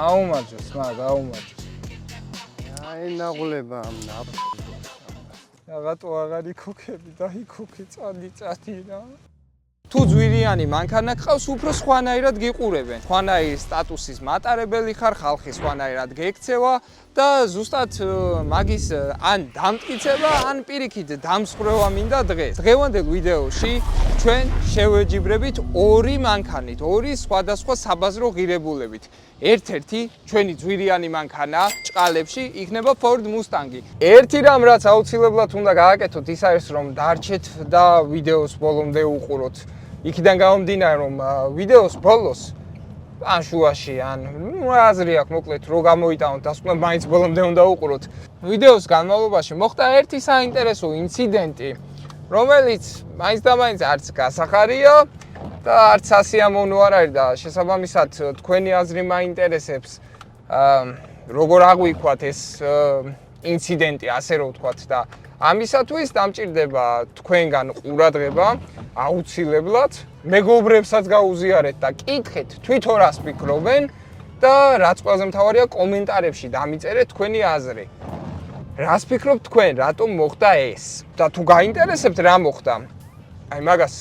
აუმარჯოს, გაუმარჯოს. აი ნაღლება ამ რატო აღარ იქოქები და იქოქე წადი რა. თუ ძვირიანი მანქანა გყავს, უფრო სხვანაირად გიყურებენ. სხვანაირი სტატუსის მატარებელი ხარ, ხალხი სხვანაირად გექცევა და ზუსტად მაგის ან დამტკიცება, ან პირიქით დამსხვრევა მინდა დღეს. დღევანდელ ვიდეოში ჩვენ შევეჯიბრებით ორი მანქანით, ორი სხვადასხვა საბაზრო ღირებულებით. ერთ-ერთი ჩვენი ძვირიანი მანქანა ჭყალებში იქნება Ford Mustang. ერთი რამ რაც აუცილებლად უნდა გააკეთოთ ის არის რომ დარჩეთ და ვიდეოს ბოლომდე უყუროთ. იქიდან გამომდინარე რომ ვიდეოს ბოლოს ან შუაში ან აზრი აქვს მოკლედ რო გამოიტანოთ დასკვნად მაინც ბოლომდე უნდა უყუროთ. ვიდეოს განმავლობაში მოხდა ერთი საინტერესო ინციდენტი, რომელიც მაინც და მაინც არც გასახარია და არც სასიამოვნო არ არის და შესაბამისად თქვენი აზრი მაინტერესებს როგორ აღვიქვათ ეს ინციდენტი ასე რომ ვთქვათ და ამისათვის დამჭირდება თქვენგან ყურადღება აუცილებლად მეგობრებსაც გაუზიარეთ და კითხეთ თვითონ რას ფიქრობენ და რაც ყველაზე მთავარია კომენტარებში დამიწერეთ თქვენი აზრი. რას ფიქრობთ თქვენ, რატომ მოხდა ეს და თუ გაინტერესებთ რა მოხდა, აი მაგას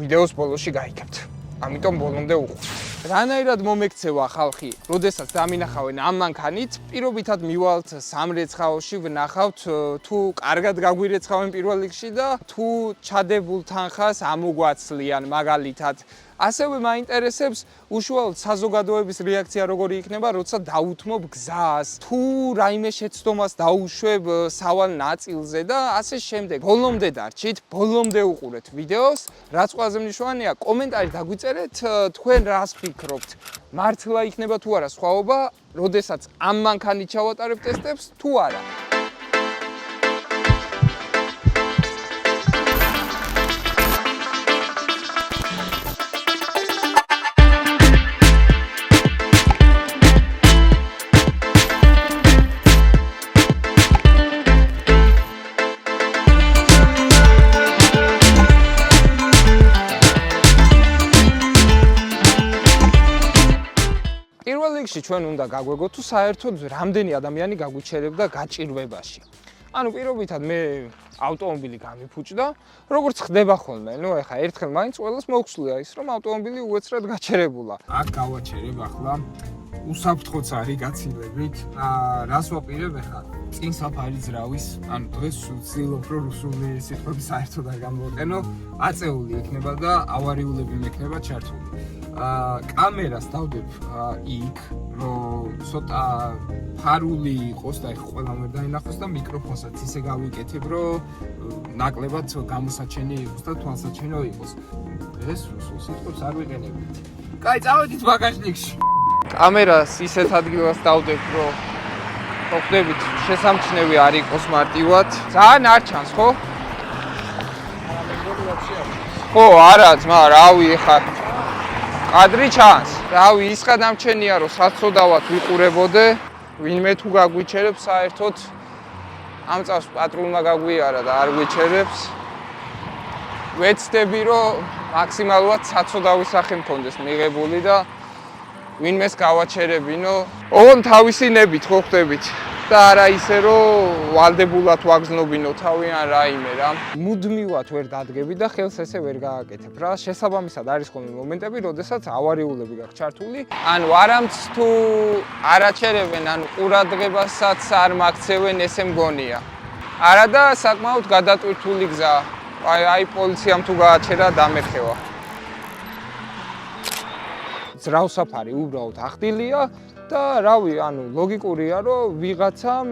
ვიდეოს ბოლოში გაიგებთ. ამიტომ ბოლომდე უყურეთ. რანაირად მომექცევა ხალხი, როდესაც დამინახავენ ამ მანქანით, პირობითად მივალთ სამრეცხაოში, ვნახავთ თუ კარგად გაგვირეცხავენ პირველ რიგში და თუ ჩადებულ თანხას ამოგვაცლიან მაგალითად. ასევე მაინტერესებს უშუალოდ საზოგადოების რეაქცია როგორი იქნება, როცა დაუთმობ გზას, თუ რაიმე შეცდომას დაუშვებ სავალ ნაწილზე და ასე შემდეგ. ბოლომდე დარჩით, ბოლომდე უყურეთ ვიდეოს. რაც ყველაზე მნიშვნელოვანია, კომენტარი დაგვიწერეთ თქვენ რას ფიქრობთ. მართლა იქნება თუ არა სხვაობა, როდესაც ამ მანქანით ჩავატარებ ტესტებს თუ არა. ჩვენ უნდა გაგვეგოთ თუ საერთოდ რამდენი ადამიანი გაგვიჩერებდა გაჭირვებაში. ანუ პირობითად მე ავტომობილი გამიფუჭდა, როგორც ხდება ხოლმე. ნუ ეხა ერთხელ მაინც ყველას მოხსლია ის რომ ავტომობილი უეცრად გაჩერებულა. აქ გავაჩერებ ახლა უსაფრთხოც არის გაცილებით. რას ვაპირებ ეხა? წინ საფარი ძრავის, ანუ დღეს ვცდილობ რომ რუსული სიტყვები საერთოდ არ გამოვაკენო, აწეული იქნება და ავარიულები მექნება ჩართული. კამერას დავდებ იქ, რომ ცოტა ფარული იყოს და ეხლა ყველამ ვერ დაინახოს და მიკროფონსაც ისე გავიკეთებ, რომ ნაკლებად გამოსაჩენი იყოს და თვალსაჩინო იყოს. ეს რუსულ სიტყვებს არ ვიყენებთ. კაი, წავედით ბაგაჟნიკში. კამერას ისეთ ადგილას დავდებ, რომ ხვდებით, შესამჩნევი არ იყოს მარტივად. ძალიან არ ჩანს, ხო? ხო, არა, ძმა, რავი, ეხა კადრი ჩანს. რავი, ის გადამჩენია, რომ საცოდავად ვიყურებოდე, ვინმე თუ გაგვიჩერებს საერთოდ ამ წავს პატრულმა გაგვიარა და არ გვიჩერებს. ვეცდები, რომ მაქსიმალურად საცოდავი სახე მქონდეს მიღებული და ვინმეს გავაჩერებინო. ოღონდ თავისი ნებით ხო ხვდებით და არა ისე რომ ვალდებულად ვაგზნობინო თავი ან რაიმე რა. მუდმივად ვერ დადგები და ხელს ესე ვერ გააკეთებ რა. შესაბამისად არის ხოლმე მომენტები, როდესაც ავარიულები გაქვს ჩართული. ანუ არამც თუ არაჩერებენ, ანუ ყურადღებასაც არ მაქცევენ, ესე მგონია. არა და საკმაოდ გადატვირთული გზა. აი პოლიციამ თუ გააჩერა დამეხევა. ძრავსაფარი უბრალოდ ახდილია და რავი, ანუ ლოგიკურია, რომ ვიღაცამ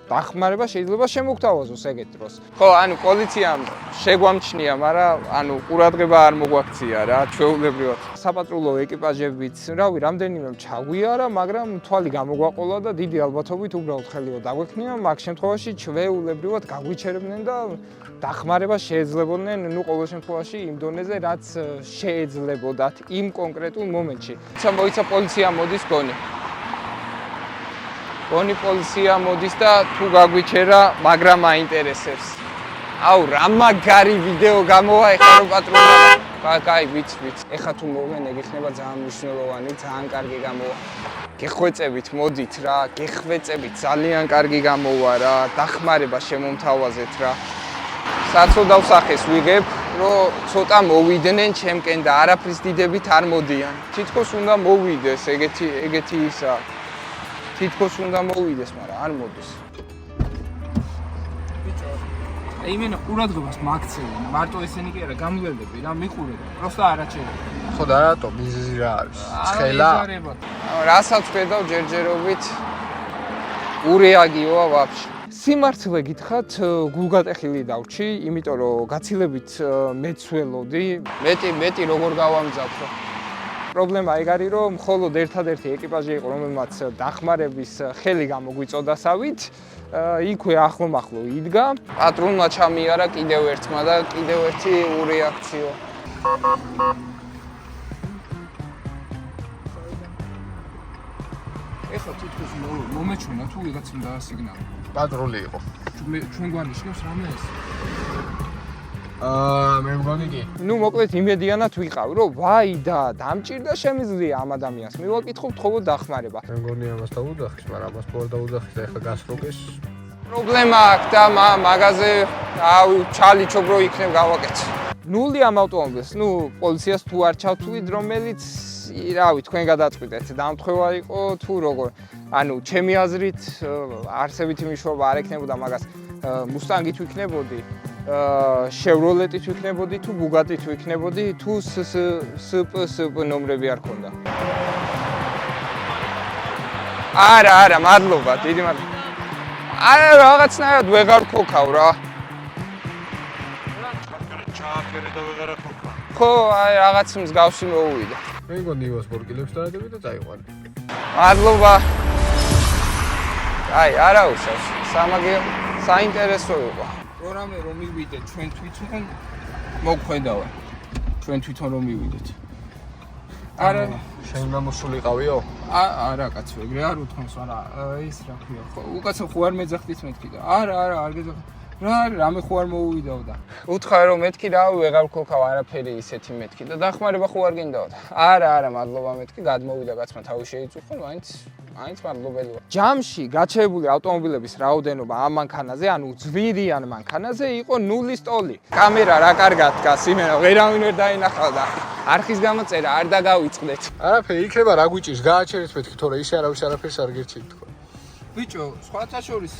დახმარება შეიძლება შემოგთავაზოს ეგეთ დროს. ხო, ანუ პოლიციამ შეგვამჩნია, მაგრამ ანუ ყურადღება არ მოგვაქცია რა, ჩვეულებრივად. საპატრულო ეკიპაჟებიც, რავი, რამდენიმე ჩაგვიარა, მაგრამ თვალი გამოგვაყოლა და დიდი ალბათობით უბრალოდ ხელიო დაგვექნია, მაგ შემთხვევაში ჩვეულებრივად გაგვიჩერებდნენ და დახმარება შეეძლებოდნენ, ნუ ყოველ შემთხვევაში იმ დონეზე, რაც შეეძლებოდათ იმ კონკრეტულ მომენტში. მოიცა პოლიცია მოდის გონი. გონი პოლიცია მოდის და თუ გაგვიჩერა, მაგრამ მაინტერესებს. აუ, რა მაგარი ვიდეო გამოვა ეხლა რომ პატრონმა. კაი, ვიცი. ეხლა თუ მოვენ, ეგ იქნება ძალიან მნიშვნელოვანი, ძალიან კარგი გამოვა. გეხვეწებით, მოდით რა, გეხვეწებით, ძალიან კარგი გამოვა რა, დახმარება შემომთავაზეთ რა. საწოდავ სახეს ვიღებ, რომ ცოტა მოვიდნენ ჩემკენ და არაფრის დიდებით არ მოდიან. თითქოს უნდა მოვიდეს, ეგეთი ისა. თითქოს უნდა მოვიდეს, მაგრამ არ მოდის. აი მე ყურადღებას მაგცევენ, მარტო ესენი კი არა, გამვლელები რა, მიყურებ, პროსტა არაჩერებ. ხო და რატო მიზეზი რა არის? ცხელა? რასაც ხედავ ჯერჯერობით ურეაგიოა ვაფშე. სიმართლე გითხრათ, გულგატეხილი დავრჩი, იმიტომ რომ გაცილებით მეცველოდი, მეტი როგორ გავამძაფრო. პრობლემა ეგ არის, რომ მხოლოდ ერთადერთი ეკიპაჟი იყო, რომელმაც დახმარების ხელი გამოგვიწოდასავით, იქვე ახლო-მახლო იდგა. პატრონმა ჩამიარა კიდევ ერთმა და კიდევ ერთი ურეაქციო. ეხლა თითქოს მომეჩვენა თუ ვიღაცამ დაასიგნალა. პატრული იყო. ჩვენ გვანიშნავს რამე ეს. მე მგონი კი. ნუ მოკლედ იმედიანად ვიყავ, რომ ვაი და დამჭირდა შემიძლია ამ ადამიანს. მივაკითხოთ ხოლმე დახმარება. მე მგონი ამას დაუდახის, მაგრამ ამას პორ დაუდახის და ეხლა გასროგეს. პრობლემა აქვს და მაგაზე ჩალიჩობრო იქნებ გავაკეთე. ნული ამ ავტომობილს, ნუ პოლიციას თუ არ ჩავთვლით, რომელიც რავი, თქვენ გადაწყვიტეთ, დამთხევა იყო თუ როგორ. ანუ ჩემი აზრით არსებითი მნიშვნელობა არ ექნებოდა მაგას. მუსტანგით ვიქნებოდი, შევროლეტით ვიქნებოდი თუ ბუგატით ვიქნებოდი თუ სპ ნომრები არ ქონდა. არა, მადლობა, დიდი მადლობა. არა, რაღაცნაირად ვეღარ ქოქავ რა. ჩააფერე და ვეღარ ხოქა. ხო, აი რაღაც მსგავსი მოუვიდა. მე მგონი ივას ბორკილებს დაადები და წაიყვანე. მადლობა. აი, არა უსავს. სამაგიო, საინტერესო იყო. რამე რომ მივიდეთ ჩვენ თვითონ მოგხვედავა. ჩვენ თვითონ რომ მივიდეთ. არა, შენ მომსულიყავიო? არა კაცო, ეგრე არ უთქვამს, არა, ის რა ქვია, ხო, უკაცო ხო არ მეძახდით მეთქი და. არა, არ გეძახ. რამე ხო არ მოუვიდაო და. უთხარ რომ მეთქი რა, ვეღარ ვქოქავ არაფერი ისეთი მეთქი და დახმარება ხო არ გინდაო და. არა, მადლობა მეთქი, გადმოვიდა კაცმა თავი შეიწუხო, მაინც მადლობელი ვარ. ჯამში გაჩერებული ავტომობილების რაოდენობა ამ მანქანაზე, ანუ ძვირიან მანქანაზე იყო 0 ტოლი. კამერა რა კარგად დგას, იმენა ვერავინ ვერ დაინახავ და არხის გამოწერა არ დაგავიწყდეთ. არაფერი, იქნება რა გვიჭირს, გააჩერეთ მეთქი, თორე ისე არავის არაფერს არ გერჩით თქვა. ბიჭო, სხვათა შორის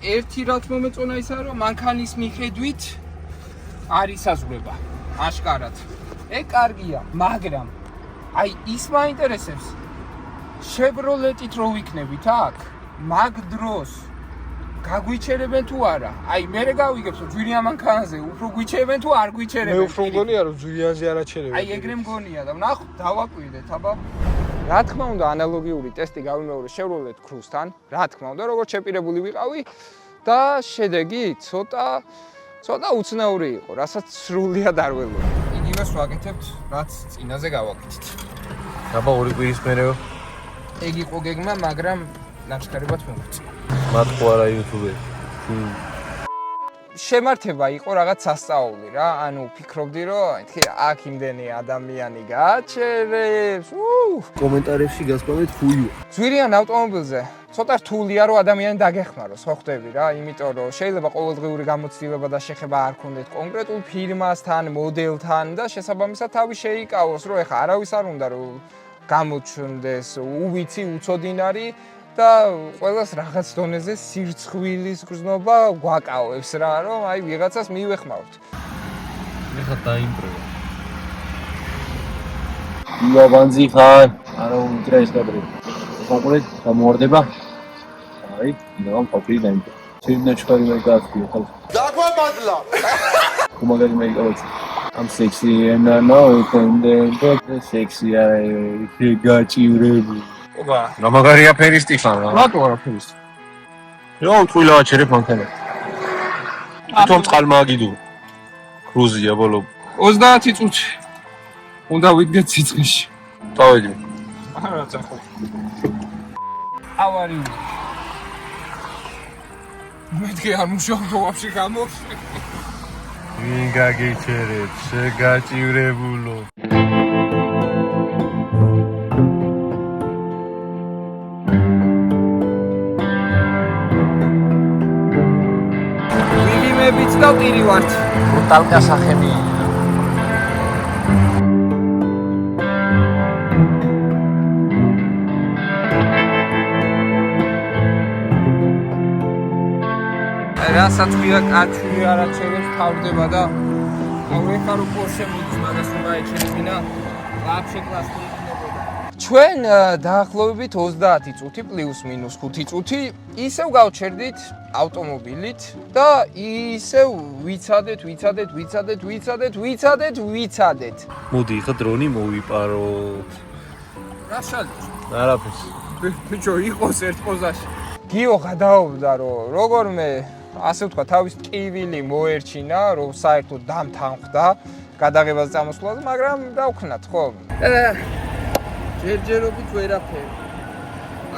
ერთი რაც მომეწონა ისაა, რომ მანქანის მიხედვით არის საზღვრება, აშკარად. ეგ კარგია, მაგრამ აი ის მაინტერესებს შევროლეტით რო ვიქნებით აქ, მაგ დროს გაგვიჩერებენ თუ არა? აი მე გავიგებ, რომ ძვირიან მანქანაზე უფრო გვიჩერებენ თუ არ გვიჩერებენ? მე უფრო მგონია, რომ ძვირიანზე არ აჩერებენ. აი ეგრე მგონია და ნახოთ, დავაკვირდეთ, აბა. რა თქმა უნდა, ანალოგიური ტესტი გავიმეორე Chevrolet Cruze-თან, რა თქმა უნდა, როგორც შეპირებული ვიყავი და შედეგი ცოტა უცნაური იყო, რასაც სრულიად არ ველოდი. იგივეს ვაკეთებთ, რაც წინაზე გავაკეთეთ. აბა ორი კვირის მერეო. ეგ იყო გეგმა, მაგრამ ნახშქარებად მომწია. მათ ხო არა YouTube-ი. შემართება იყო რაღაც სასწაული რა, ანუ ფიქრობდი რომ აქ იმდენი ადამიანი გააჩერებს. კომენტარებში გასპამეთ ხუიო. ძვირიან ავტომობილზე ცოტა რთულია რომ ადამიანი დაგეხმაროს, ხო ხვდები რა, იმიტომ რომ შეიძლება ყოველდღიური გამოცდილება და შეხება არ ქონდეთ კონკრეტულ ფირმასთან, მოდელთან და შესაბამისად თავი შეიკავოს, რომ ეხა არავის არ უნდა რომ გამოჩნდეს უვიცი, უცოდინარი და ყველას რაღაც დონეზე სირცხვილის გრძნობა გვაკავებს რა, რომ აი ვიღაცას მივეხმაროთ. ეხა დაიმბრევა. ლავანძი ხარ, არა უნდა ეს კადრი. ხოყრეთ გამოვარდება. აი, ნუ ყოფილი დაიმბრე. შეიძლება ჩქარი მე გააცდიო ხალხი. დაგვაბადლა. ხომაგარი მე გავაცი. I'm sexy and I know it and the sexy I გაჭირებული. ობა, რა მაგარია ფერისტი ხარ რა. რატო არა ფერისტი? რა თვითონ აჩერებ მანქანა. თვითონ წყალმაგიდო. კრუზია ბოლო. 30 წუთი. უნდა ვიდგეთ სიცხეში. დავედი. არა წახო. How are you? მეთქე არ მუშაობ ვაფშე გამოხ. ვინ გაგიჩერებს, შეგაჭირებულო. ვიგიმებიც და ტირი ვართ. ტალკა სახემი. რასაც ვია კაცი არაჩერებს თავდება და ავრეხა რო პორშე მოდის მაგას რომ გაეჩერებინა ვაფშე კლასური იქნებოდა. ჩვენ დაახლოებით 30 წუთი პლუს მინუს 5 წუთი ისევ გავჩერდით ავტომობილით და ისევ ვიცადეთ. მოდი ხა დრონი მოვიპარო. რა შალით? არაფერს. ბიჭო იყოს ერთ პოზაში. გიო გადაობდა რომ როგორმე ასე ვთქვა თავის ტკივილი მოერჩინა რომ საერთოდ დამთანხმდა გადაღებას წამოსვლაზე, მაგრამ დავქნათ ხო? ჯერჯერობით ვერაფერი.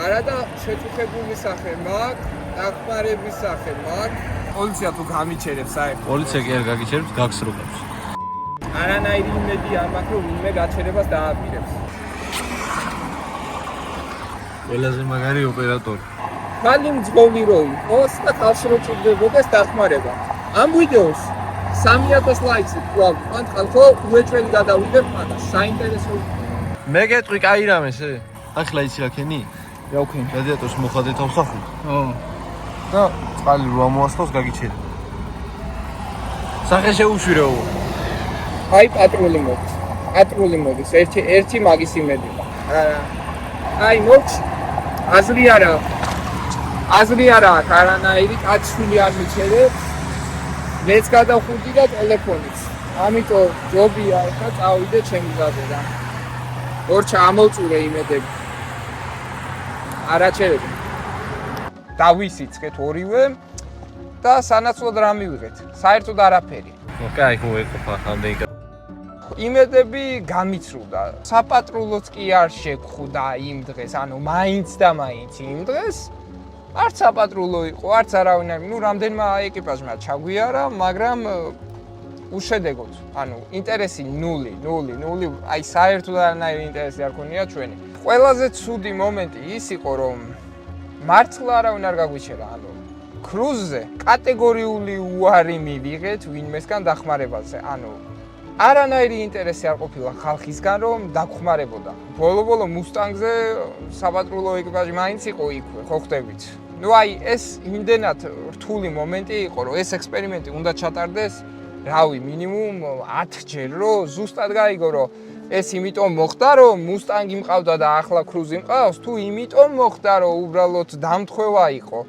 არა და შეწუხებული სახე მაქვს, დახმარების სახე მაქვს. პოლიცია თუ გამიჩერებს საერთოდ. პოლიცია კი არ გაგიჩერებს, გაგსროლებს. არანაირი იმედი არ მაქვს რომ ვინმე გაჩერებას დააპირებს. ყველაზე მაგარი ოპერატორი. ხალი მძღოლი რო იყოს და ხალხი რო ჭირდებოდეს დახმარება. ამ ვიდეოს 3000 ლაიქი გვაქვს. მან ხალხო უეჭველი გადავიდე პატა. საინტერესო. მე გეტყვი კაი რამეს ე? ახლა იცი რა ქენი? რა ვქენი? რადიატორს მოხადე თავსახური. ო. და წყალი რო ამოასხავს გაგიჩერე. სახე შეუშვირეო. აი პატრული მოდის. პატრული მოდის. ერთი მაგის იმედი. აი მოჩ. აზრი არა, არანაირი კაცშვილი არ მიჩერებს. მეც გადავხურდი და ტელეფონიც. ამიტომ ჯობია ახლა წავიდე ჩემი გზაზე რა. ორჩა ამოვწურე იმედები. არაჩერები. დავისიცხეთ ორივე და სანაცვლოდ რა მივიღეთ. საერთოდ არაფერი. კაი, ხო ეყოფა ამდენი. იმედები გამიცრუდა. საპატრულოც კი არ შეგხვდა იმ დღეს, ანუ მაინც და მაინც იმ დღეს. არც საპატრულო იყო, არც არავინ არ, ნუ რამდენმა ეკიპაჟმა ჩაგვიარა, მაგრამ უშედეგოდ, ანუ ინტერესი ნული, აი საერთოდ არანაირი ინტერესი არ ქონია ჩვენი. ყველაზე ცუდი მომენტი ის იყო, რომ მართლა არავინ არ გაგვიჩერა, ანუ კრუზზე კატეგორიული უარი მივიღეთ ვინმესგან დახმარებაზე, ანუ არანაირი ინტერესი არ ყოფილა ხალხისგან რომ დაგხმარებოდა. ბოლო მუსტანგზე საპატრულო ეკიპაჟი მაინც იყო იქვე, ხო ხდებით? ნუ აი ეს იმდენად რთული მომენტი იყო, რომ ეს ექსპერიმენტი უნდა ჩატარდეს, რავი, მინიმუმ 10 ჯერ, რომ ზუსტად გაიგო, რომ ეს იმიტომ მოხდა, რომ მუსტანგი მყავდა და ახლა კრუზი მყავს, თუ იმიტომ მოხდა, რომ უბრალოდ დამთხევა იყო.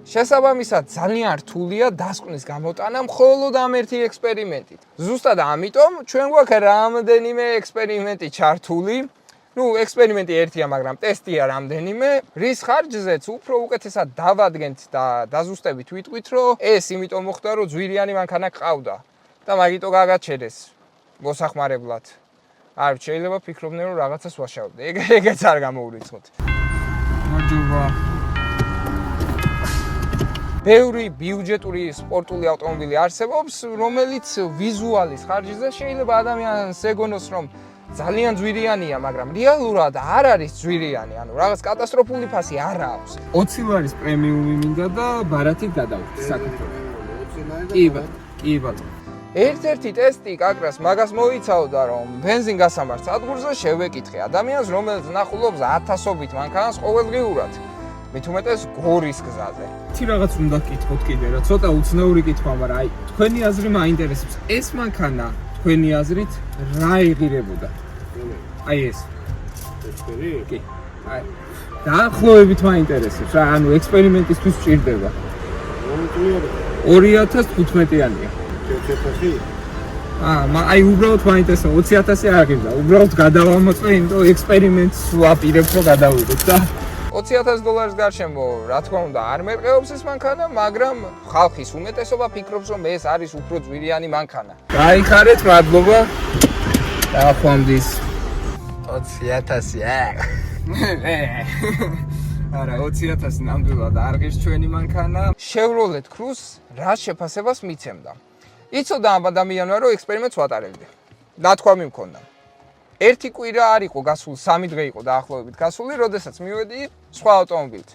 შესაბამისად ძალიან რთულია დასკვნის გამოტანა მხოლოდ ამ ერთი ექსპერიმენტით. ზუსტად ამიტომ ჩვენ გვაქვს რამდენიმე ექსპერიმენტი ჩართული. ნუ ექსპერიმენტი ერთია, მაგრამ ტესტია რამდენიმე. რის ხარჯზეც უფრო უკეთესად დავადგენთ და დაზუსტებით ვიტყვით, რომ ეს იმიტომ მოხდა, რომ ძვირიანი მანქანა ყავდა და მაგიტო გაგაჩერეს მოსახმარებლად. არ შეიძლება ფიქრობდნენ, რომ რაღაცას ვაშავდე. ეგეც არ გამოურიცხოთ. მადლობა. ბევრი ბიუჯეტური სპორტული ავტომობილი არსებობს, რომელიც ვიზუალის ხარჯზე შეიძლება ადამიანს ეგონოს, რომ ძალიან ძვირიანია, მაგრამ რეალურად არ არის ძვირიანი, ანუ რაღაც კატასტროფული ფასი არ აქვს. 20 ლარის პრემიუმი მინდა და ბარათით გადავხდი საქართველოს. კი ბატონო. ერთ-ერთი ტესტი კაკრას მაგას მოიცავდა, რომ ბენზინ გასამართ სადგურზე შევეკითხე ადამიანს, რომელიც ნახულობს ათასობით მანქანას ყოველდღიურად. მით უმეტეს გორის გზაზე. თი რაღაც უნდა გკითხოთ კიდე რა, ცოტა უცნაური კითხვა, მაგრამ აი თქვენი აზრი მაინტერესებს. ეს მანქანა თქვენი აზრით რა ეღირებოდა? აი ეს. კი. აი დაახლოებით მაინტერესებს რა, ანუ ექსპერიმენტისთვის სჭირდება. 2015-იანია. აი უბრალოდ მაინტერესა 20,000 არ გინდა. უბრალოდ გადავამოწმე, იმიტომ ექსპერიმენტს ვაპირებ რომ გადავიდეთ და $20,000 გარშემო, რა თქმა უნდა, არ მერყეობს ეს მანქანა, მაგრამ ხალხის უმეტესობა ფიქრობს, რომ ეს არის უფრო ძვირიანი მანქანა. გაიხარეთ, მადლობა. დახვამდის 20,000. არა, 20,000 ნამდვილად არ ღირს ჩვენი მანქანა. Chevrolet Cruze რა შეფასებას მიცემდა? იცოდა ამ ადამიანმა, რომ ექსპერიმენტს ვატარებდი. ნათქვამი მქონდა. ერთი კვირა არ იყო გასული, 3 დღე იყო დაახლოებით გასული, როდესაც მივედი სხვა ავტომობილით.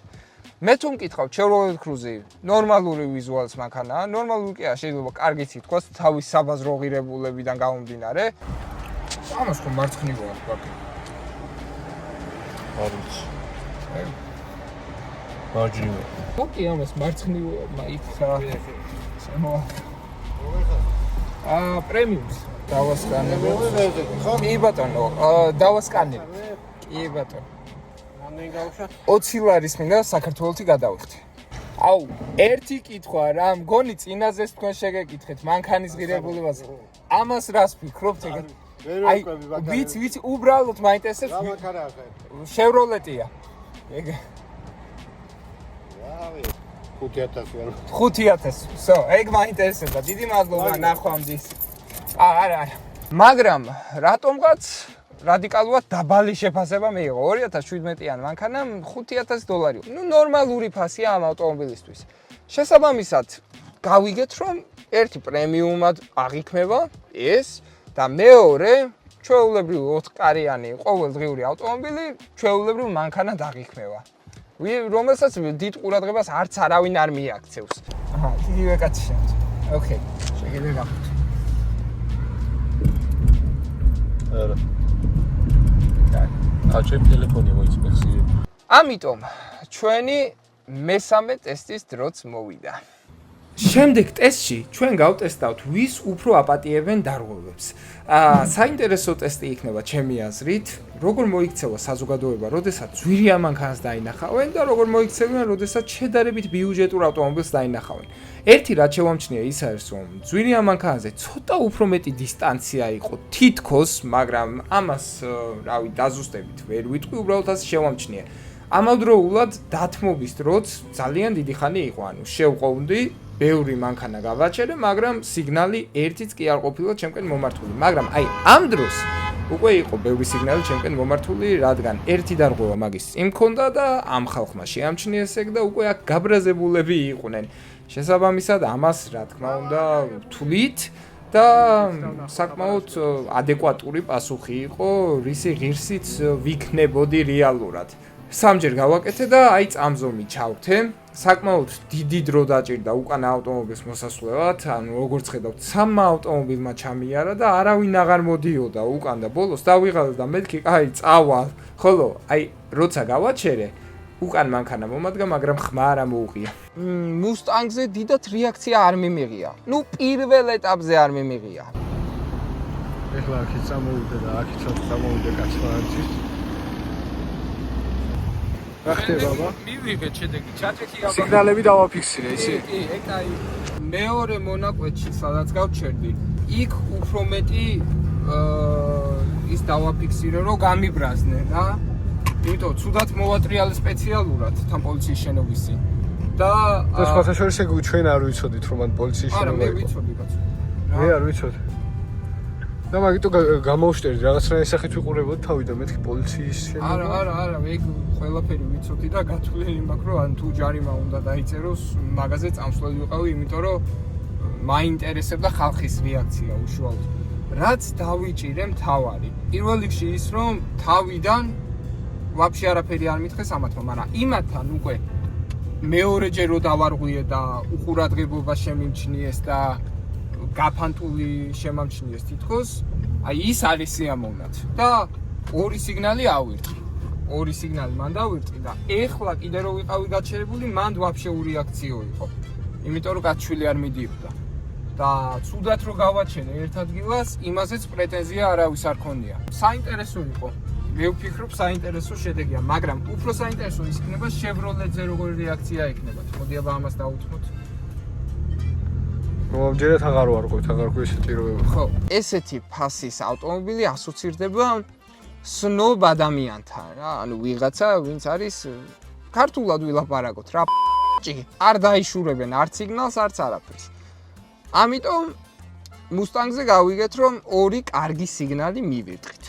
მე თუ მკითხავ Chevrolet Cruze ნორმალური ვიზუალის მანქანაა, ნორმალური კი არა, შეიძლება კარგიც ითქვას თავის საბაზრო ღირებულებიდან გამომდინარე. ამას ხო მარცხნივაა ბაკი. არ ვიცი. მარჯვნივ. ოკეი, ამას მარცხნივაა, მაიქცა. პრემიუმს დავასკანებ. კი ბატონო, დავასკანებ. კი ბატონო. რამდენი გავუშვა? 20 ლარის მინდა საქართველოში გადავიხდი. აუ, ერთი კითხვა რა, მგონი წინაზეს თქვენ შეგეკითხეთ მანქანის ღირებულებაზე. ამას რას ფიქრობთ ეგეთ? აი, ვიცი, უბრალოდ მაინტერესებს. Chevrolet-ია. ეგ 5,000. So, ეგ მაინტერესებდა. დიდი მადლობა ნახვამდის. არა. მაგრამ რატომღაც რადიკალურად დაბალი შეფასება მიიღო. 2017-იან მანქანამ $5,000. ნუ ნორმალური ფასია ამ ავტომობილისთვის. შესაბამისად, გავიგეთ, რომ ერთი პრემიუმად აღიქმება ეს და მეორე ჩვეულებრივი 4-კარიანი ყოველდღიური ავტომობილი ჩვეულებრივ მანქანად აღიქმება. რომელსაც დიდ ყურადღებას არც არავინ არ მიაქცევს. აჰა, იგივე კაცი შემოწ. ოკეი, შეგიძლია გავხდეთ. არა. აჩვენ ტელეფონი მოიწმეციე. ამიტომ ჩვენი მესამე ტესტის დროც მოვიდა. შემდეგ ტესტში ჩვენ გავტესტავთ ვის უფრო აპატიებენ დარღვევებს. საინტერესო ტესტი იქნება ჩემი აზრით, როგორ მოიქცევა საზოგადოება, როდესაც ძვირიან მანქანას დაინახავენ და როგორ მოიქცევიან, როდესაც შედარებით ბიუჯეტურ ავტომობილს დაინახავენ. ერთი რაც შევამჩნია ის არის, რომ ძვირიან მანქანაზე ცოტა უფრო მეტი დისტანცია იყო თითქოს, მაგრამ ამას, რავი, დაზუსტებით ვერ ვიტყვი, უბრალოდ ასე შევამჩნია. ამავდროულად დათმობის დროც ძალიან დიდი ხანი იყო, ანუ შევყოვდი ბევრი მანქანა გავაჩერე, მაგრამ სიგნალი ერთიც კი არ ყოფილა ჩემკენ მომართული. მაგრამ აი ამ დროს უკვე იყო ბევრი სიგნალი ჩემკენ მომართული, რადგან ერთი დარღვევა მაგის წინ მქონდა და ამ ხალხმა შეამჩნიეს ეგ და უკვე აქ გაბრაზებულები იყვნენ. შესაბამისად ამას რა თქმა უნდა ვთვლით და საკმაოდ ადეკვატური პასუხი იყო, რისი ღირსიც ვიქნებოდი რეალურად. სამჯერ გავაკეთე და აი წამზომი ჩავთე. საკმაოდ დიდი დრო დაჭირდა უკან ავტომობილს მოსასვლელად, ანუ როგორც ხედავთ, 3 ავტომობილმა ჩამიარა და არავინ აღარ მოდიოდა უკან და ბოლოს დავიღალე და მეთქი, აი წავა. ხოლო აი როცა გავაჩერე, უკან მანქანა მომადგა, მაგრამ ხმა არ მოუღია. მუსტანგზე დიდად რეაქცია არ მიმიღია. ნუ პირველ ეტაპზე არ მიმიღია. ეხლა აქეთ წამოვიდა და აქეთ წამოვიდა კაცმარცის. რა ხდება ბაბა? მივიღეთ შედეგი, ჩაჭექი აბა. სიგნალები დავაფიქსირე, იცი? კი, ეგ აი მეორე მონაკვეთში, სადაც გავჩერდი, იქ უფრო მეტი ის დავაფიქსირე, რომ გამიბრაზდნენ რა. იმიტომ ცუდად მოვატრიალე სპეციალურად თან პოლიციის შენობისი. და სხვათა შორის ეგ ჩვენ არ ვიცოდით რომ ან პოლიციის შენობა იყო. არა, მე ვიცოდი კაცო. მე არ ვიცოდი. და მაგიტო გამოვშტერდი რაღაცნაირ სახით ვიყურებოდი თავი და მეთქი პოლიციის შენობა. არა, ეგ ყველაფერი ვიცოდი და გათვლილი მაქვს რომ ან თუ ჯარიმა უნდა დაიწეროს, მაგაზე წამსვლელი ვიყავი, იმიტომ რომ მაინტერესებდა ხალხის რეაქცია უშუალოდ. რაც დავიჭირე მთავარი. პირველ რიგში ის რომ თავიდან ვაფშე არაფერი არ მითხეს ამათმა, მაგრამ იმათთან უკვე მეორეჯერ რო დავარღვიე და უყურადღებობა შემიმჩნიეს და გაფანტული შემამჩნიეს თითქოს, აი ის არის სიამოვნად. და ორი სიგნალი ავირტყი. ორი სიგნალი მან დავირტყი და ეხლა კიდე რო ვიყავი გაჩერებული, მანდ ვაფშე ურეაქციო იყო. იმიტომ რომ გაჩვილი არ მიდიოდა. და ცუდად რო გავაჩერე ერთ ადგილას, იმაზეც პრეტენზია არავის არ ქონია. საინტერესო იყო. მე ვფიქრობ საინტერესო შედეგია, მაგრამ უფრო საინტერესო ის იქნება Chevrolet-ზე როგორი რეაქცია იქნება. მოდი აბა ამას დავუთმოთ. მომჯერად აღარ ვარყოთ, აღარ გვი ესეთი როება. ხო, ესეთი ფასის ავტომობილი ასოცირდება სნობ ადამიანთან რა, ანუ ვიღაცა, ვინც არის ქართულად ვილაპარაკოთ რა, არ დაიშურებენ არც სიგნალს, არც არაფერს. ამიტომ Mustang-ზე გავიგეთ, რომ ორი კარგი სიგნალი მივირთხით.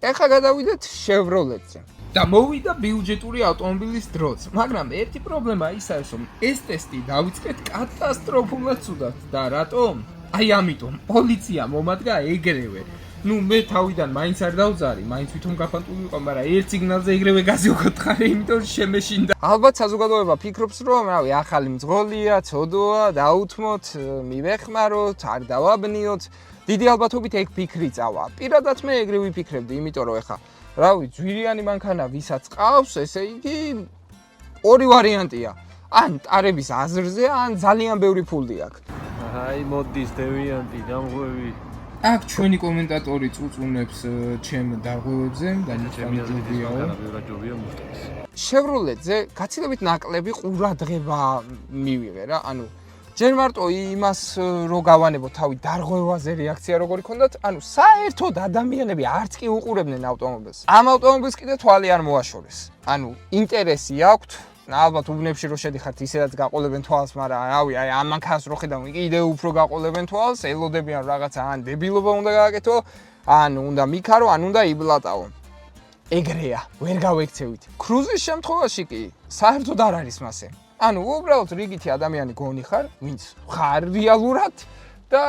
ეხლა გადავიდეთ Chevrolet-ზე. და მოვიდა ბიუჯეტური ავტომობილის დროც, მაგრამ ერთი პრობლემა ის არის, რომ ეს ტესტი დავიწყეთ კატასტროფულად ცუდად და რატომ? აი ამიტომ პოლიცია მომადგა ეგრევე. ნუ მე თავიდან მაინც არ დავძარი, მაინც ვითომ გაფანტული ვიყო, მაგრამ ერთ სიგნალზე ეგრევე გაზიოქოთხარი, იმიტომ შემეშინდა. ალბათ საზოგადოება ფიქრობს, რომ რავი, ახალი მძღოლია, ცოდოა, დაუთმოთ, მივეხმაროთ, არ დავაბნიოთ. დიდი ალბათობით ეგ ფიქრი წავა. პირადად მე ეგრე ვიფიქრებდი, იმიტომ რომ ეხა რავი, ძვირიანი მანქანა ვისაც ყავს, ესე იგი ორი ვარიანტია. ან ტარების აზრზე, ან ძალიან ბევრი ფული აქვს. აი მოდის დევიანტი, დამღვევი. აქ ჩვენი კომენტატორი წუწუნებს ჩემ დარღვევებზე და ჩემი აზრით ეს მანქანა ბევრად ჯობია Mustang-ს. Chevrolet-ზე გაცილებით ნაკლები ყურადღება მივიღე რა, ანუ ჯერ მარტო იმას რო გავანებო თავი დარღვევაზე რეაქცია როგორი ქონდათ, ანუ საერთოდ ადამიანები არც კი უყურებდნენ ავტომობილს. ამ ავტომობილს კიდე თვალი არ მოაშორეს. ანუ ინტერესი აქვთ, ალბათ უბნებში რო შედიხართ ისედაც გაყოლებენ თვალს, მაგრამ რავი, აი ამ მანქანას რო ხედავ, კიდე უფრო გაყოლებენ თვალს, ელოდებიან რაღაცა ან დებილობა უნდა გააკეთო, ან უნდა მიქარო, ან უნდა იბლატაო. ეგრეა, ვერ გავექცევით. Cruise-ის შემთხვევაში კი საერთოდ არ არის მასე. ანუ უბრალოდ რიგითი ადამიანი გონი ხარ, ვინც ხარ რეალურად და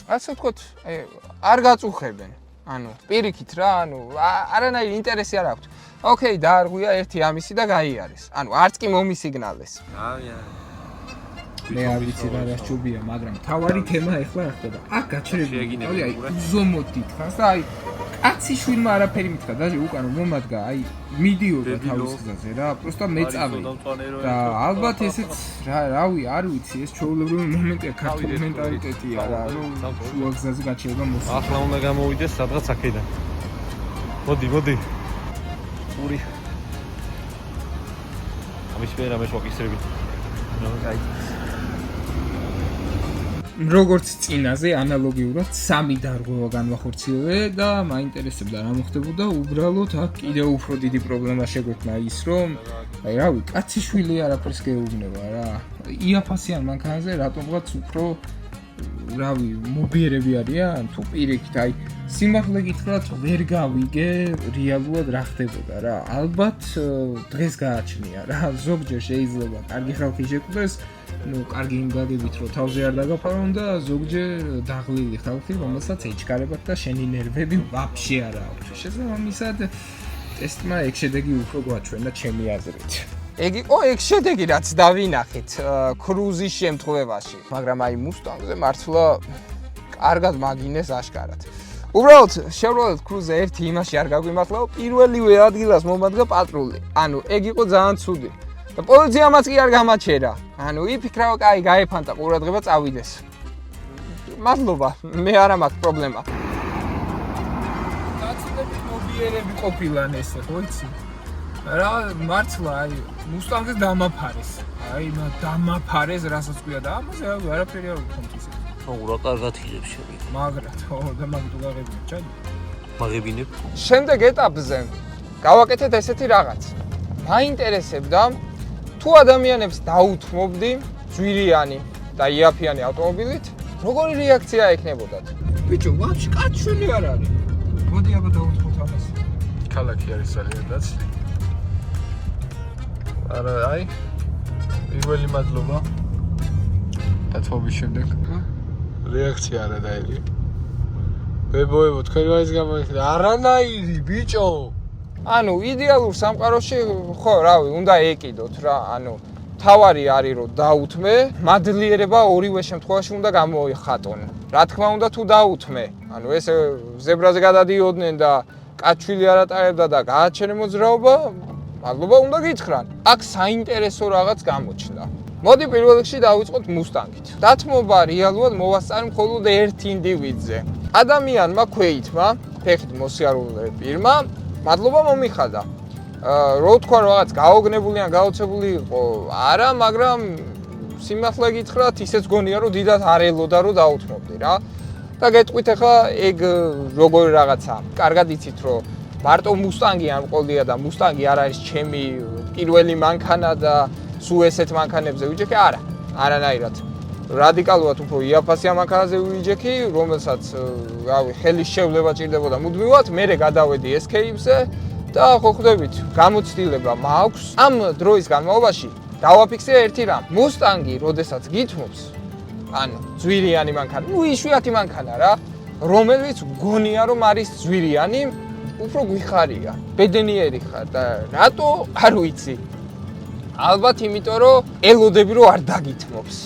ასე ვთქვათ, არ გაწუხებენ. ანუ პირიქით რა, ანუ არანაირი ინტერესი არ აქვთ. ოკეი, დაარღვია ერთი ამისი და გაიარეს. ანუ არც კი მომისიგნალეს. მე არ ვიცი რა რასჭუბია, მაგრამ თავარი თემა ეხლა რა ხდება. აქ გაჩერებული. აი, ზომოდ დიდხანს და აი კაცი შვილმა არაფერი მითხრა, დაჟე უკან მომადგა, აი მიდიოდა თავის გზაზე რა, პროსტა მეწავე. და ალბათ ესეც რავი, არ ვიცი, ეს ჩვეულებრივი მომენტია, ქართული მენტალიტეტია რა, რომ შუა გზაზე გაჩერება მოსულა. ახლა უნდა გამოვიდეს სადღაც აქედან. მოდი. პური. ამის მერე მე შოკისრები. აი როგორც წინაზე ანალოგიურად სამი დარღვევა განვახორციელე და მაინტერესებდა რა მოხდებოდა, უბრალოდ აქ კიდევ უფრო დიდი პრობლემა შეგვექნა ის, რომ აი რავი, კაცი შვილი არაფერს გეუბნება რა. იაფასიან მანქანაზე რატომღაც უფრო რავი, მობიერები არიან, თუ პირიქით, აი სიმართლე გითხრათ, ვერ გავიგე რეალურად რა ხდებოდა რა. ალბათ დღეს გააჩნია რა, ზოგჯერ შეიძლება კარგი ხალხი შეკვდეს, ну, კარგი იმ გაგებით, რომ თავზე არ დაგაფარონ და ზოგჯერ დაღლილი ხალხი, რომელსაც ეჩქარებათ და შენი ნერვები ვაფშე არ აქვს. შესაბამისად, ტესტმა ეგ შედეგი უფრო გვაჩვენა ჩემი აზრით. ეგ იყო ეგ შედეგი, რაც დავინახეთ Cruise-ის შემთხვევაში, მაგრამ აი Mustang-ზე მართლა კარგად მაგინეს აშკარად. უბრალოდ Chevrolet Cruise-ზე ერთი იმაში არ გაგვიმართლა, პირველივე ადგილას მომადგა პატრული. ანუ ეგ იყო ძალიან ცუდი. და პოლიციამაც კი არ გამაჩერა. ანუ იფიქრა, კაი, გაეფანტა ყურადღება წავიდეს. მადლობა, მე არა მაქვს პრობლემა. გაცილებით მობიერები ყოფილან ესე, ხო იცი? რა მართლა, აი, Mustang-ს დამაფარეს. აი, დამაფარეს, რასაც ქვია და ამაზე არაფერი არ ვქონთ ისე. რა კარგად ხილებს შევიდა. მაგრად, ხო, და მაგ თუ გაღებინე, ჩაი. მაგებინებ. შემდეგ ეტაპზე გავაკეთეთ ესეთი რაღაც. მაინტერესებდა თუ ადამიანებს დაუთმობდი ძვირიანი და იაფიანი ავტომობილით, როგორი რეაქცია ექნებოდათ? ბიჭო, ვაფშე კაცშვილი არ არის. მოდი აბა დაუთმოთ ამას. ქალაქი არის ძალიან დაცლი. არა, აი. პირველი მადლობა. დათმობის შემდეგ. რეაქცია არა დაირი. ბებოებო, თქვენ მაინც გამოიხდა. არანაირი, ბიჭო. ანუ იდეალურ სამყაროში ხო, რავი, უნდა ეკიდოთ რა, ანუ თავარი არის რომ დაუთმე, მადლიერება ორივე შემთხვევაში უნდა გამოიხატონ. რა თქმა უნდა თუ დაუთმე, ანუ ეს ზებრაზე გადადიოდნენ და კაცშვილი არ ატარებდა და გააჩერე მოძრაობა, მადლობა უნდა გითხრან. აქ საინტერესო რაღაც გამოჩნდა. მოდი პირველ რიგში დავიწყოთ Mustang-ით. დათმობა რეალურად მოვასწარე მხოლოდ ერთ ინდივიდზე. ადამიანმა ქვეითმა, ფეხით მოსიარულე პირმა მადლობა მომიხადა. რო თქვა რაღაც გაოგნებული ან გაოცებული იყო, არა, მაგრამ სიმართლე გითხრათ, ისეც გონია რომ დიდად არ ელოდა რომ დაუთმობდი რა. და გეტყვით ახლა ეგ როგორი რაღაცა. კარგად იცით რომ მარტო მუსტანგი არ მყოლია და მუსტანგი არ არის ჩემი პირველი მანქანა და სულ ესეთ მანქანებზე ვიჯექი, არა. არანაირად. რადიკალურად უფრო იაფასია მანქანაზე ვიჯექი, რომელსაც რავი, ხელის შევლება ჭირდებოდა მუდმივად, მერე გადავედი SK-ზე და ხო ხვდებით, გამოცდილება მაქვს. ამ დროის განმავლობაში დავაფიქსე ერთი რამ. მუსტანგი, როდესაც გითმობს, ანუ ძვირიანი მანქანა, იშვიათი მანქანა რა, რომელიც გონია რომ არის ძვირიანი, უფრო გვიხარია. ბედნიერი ხარ და რატო არ ვიცი. ალბათ იმიტომ რომ ელოდები რომ არ დაგითმობს.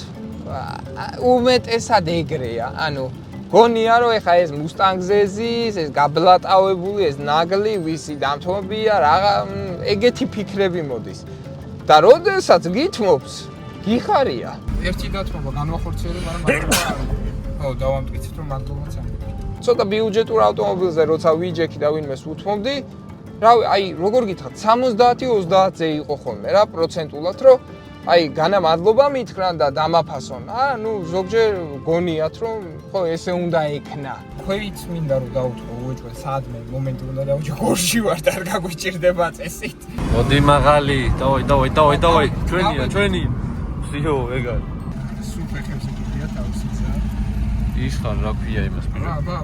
უმეტესად ეგრეა, ანუ გონია რომ ეხა ეს მუსტანგზე ზის, ეს გაბლატავებული, ეს ნაგლი, ვისი დამთმობია, რაღა ეგეთი ფიქრები მოდის. და როდესაც გითმობს, გიხარია. ერთი დათმობა განვახორციელებ, მაგრამ ხო, დავამტკიცეთ რომ მადლობაც ამბობ. ცოტა ბიუჯეტურ ავტომობილზე როცა ვიჯექი და ვინმეს უთმობდი, რავი, აი, როგორ გითხრათ, 70-30-ზე იყო ხოლმე რა პროცენტულად, რომ აი, განამადლობა მითხრან და დამაფასონ. ნუ ზოგჯერ გონიათ რომ ხო ესე უნდა ექნა. ხვეიც მინდა რომ დაუთმო უეჭვე საადმე მომენტი უნდა დავუჭე გორში ვარ და არ გაგვიჭირდება წესით. მოდი მაღალი, დავაი, ჩვენია. სიო, ეგ არის. სუპერ ხებზე გიდია თავისიცა. ის ხარ რა ქვია იმას პირა. აბა.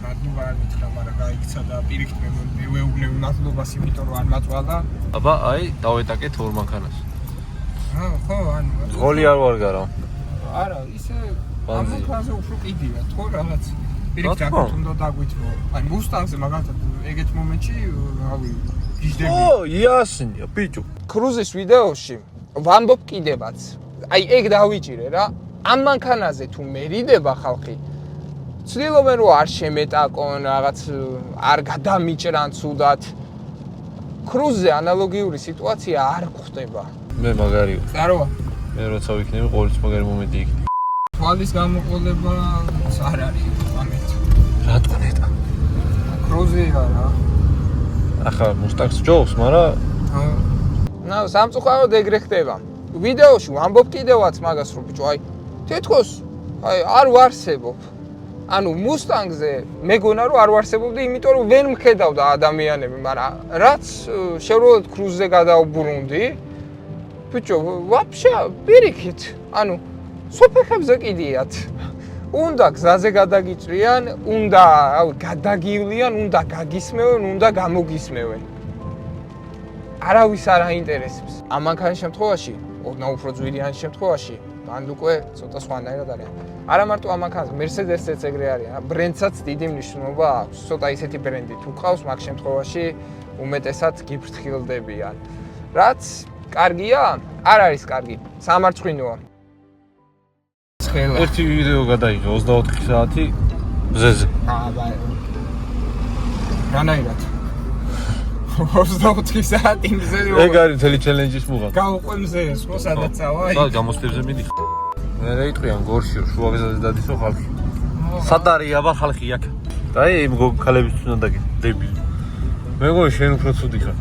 რადნუ არ მითხრა, მაგრამ გაიქცა და პირიქით მე ვეუბნები მადლობას იმიტომ რომ არ მაწვალა. აბა, აი, დავეტაკეთ ორ მანქანას. ხო, ანუ ზღოლი არ ვარ გარავ. არა, ისე ამქაზე უფრო კიდია, თქო რაღაც. პირიქით აქ უნდა დაგვითმო. აი, მუსტანგზე მაგალითად ეგეთ მომენტში, რავი, გიждები. ო, იასნია, ბიჭო. კრუზის ვიდეოში ვამბობ კიდევაც. აი, ეგ დავიჭირე რა. ამ მანქანაზე თუ მერიდება ხალხი, ცდილობენ რომ არ შემეტაკონ, რაღაც არ გადამიჭრან ცუდად. კრუზზე ანალოგიური სიტუაცია არ გვხდება. მე მაგარი ვარ. ზაროა. მე როცა ვიქნები, ყოველთვის მაგარი მომენტი იქნება. თვალის გამოყოლება არ არის ამეთ. რატო ნეტა? კრუზია რა. ახლა მუსტანგს ჯობს, მაგრამ ნუ სამწუხაროდ ეგრე ხდება. ვიდეოში ვამბობ კიდევაც მაგას რომ ბიჭო, აი, თითქოს აი არ ვარსებობ. ანუ მუსტანგზე მეგონა რომ არ ვარსებობდი, იმიტომ რომ ვერ მხედავდა ადამიანები, მაგრამ რაც შევროლად კრუზზე გადავბრუნდი, ბიჭო, ვაფშე პირიქით, ანუ სოფეხებზე კიდიათ. უნდა გზაზე გადაგიწვიან, უნდა გადაგივლიან, უნდა გაგისმევენ, უნდა გამოგისმევენ. არავის არ აინტერესებს. ამ მანქანის შემთხვევაში, ოდნავ უფრო ძვირიანი შემთხვევაში, მან უკვე ცოტა სხვანაირად არის. არა მარტო ამ მანქანაზე, Mercedes-იც ეგრე არის, ბრენდსაც დიდი მნიშვნელობა აქვს. ცოტა ისეთი ბრენდი თუ ყავს, მაგ შემთხვევაში უმეტესად გიფრთხილდებიან. რაც კარგია? არ არის კარგი. სამარცხვინოა. ერთი ვიდეო გადაიღე 24 საათი მზეზე. აბა. რანაირად? 24 საათი მზეზე. ეგ არის მთელი ჩელენჯის მუღა. გავყვე მზეს, ხო სადაც წავა? სად გამოსტებზე მიდიხარ? მე რეიტყვიან გორშიო, შუაგზაზე დადისო ხალხი. სად არის აბა ხალხი აქ? და აი იმ ქალებიც უნდა დებილი. მეგონი შენ უფრო ცუდი ხარ.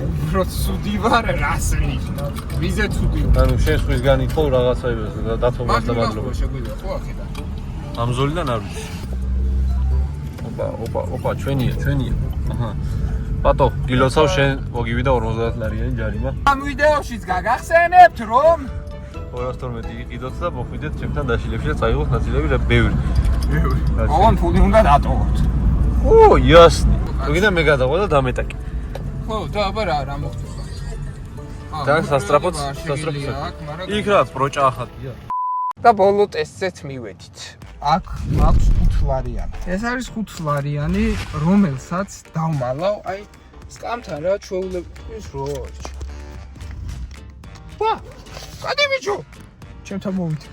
უფრო ცუდი ვარ, რას ნიშნავს? ვიზე ცუდი ვარ? ანუ შენ სხვისგან ითხოვ რაღაცაებს და დათომას და მადლობა. შეგვიძლია ხო ახედა? ამ ზოლიდან არ ვიცი. ოპა, ჩვენია. აჰა. ბატო, გილოცავ შენ მოგივიდა 50 ლარიანი ჯარიმა. ამ ვიდეოშიც გაგახსენებთ რომ 212 იყიდოთ და მოხვიდეთ ჩემთან დაშილებში და წაიღოთ ნაწილები ბევრი. ოღონდ ფული უნდა დატოვოთ. ო, იასნი. გინდა მე გადავა და დამეტაკი. ხო, და აბა რა მოხდება? და სასტრაფოც. იქ რა პროჭა ახალია. და ბოლო ტესტზეც მივედით. აქ მაქვს 5 ლარიანი. ეს არის 5 ლარიანი, რომელსაც დავმალავ, აი, სკამთან რა ჩვეულების როჩ. ვა! გადი ბიჭო. ჩემთან მოვით.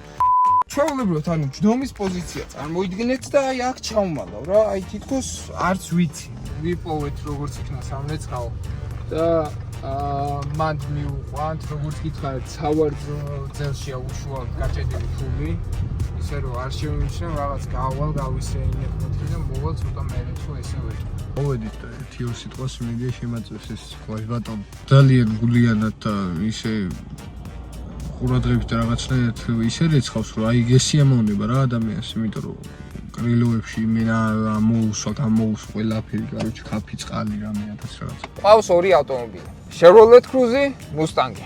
ჩვეულებრივად, ანუ ჯდომის პოზიცია წარმოიდგინეთ და აი აქ ჩავმალავ რა, აი თითქოს არც ვიცი. ვიპოვეთ როგორც იქნა სამრეცხაო და მან მივუყვანთ, როგორც გითხარით, სავარძელშია უშუალოდ გაჭედილი ფული. ის ისე რომ არ შევიმჩნევ რაღაც გავალ გავისეინებ მეთქი და მოვალ ცოტა მერე თუ ესე ვეთქი. მოვედით ერთი ორ სიტყვას იმედია შემაწევს ეს ვაჟ ბატონი. ძალიან გულიანად და ისე ყურადღებით და რაღაცნაირად ისე რეცხავს რომ აი გესიამოვნება რა ადამიანს, იმიტომ რომ კრილოებში იმენა მოუსვა, გამოუსვა ყველაფერი, კაროჩი კაფი წყალი რამე 1000 რაღაც. ყავს ორი ავტომობილი. Chevrolet Cruze, Mustang.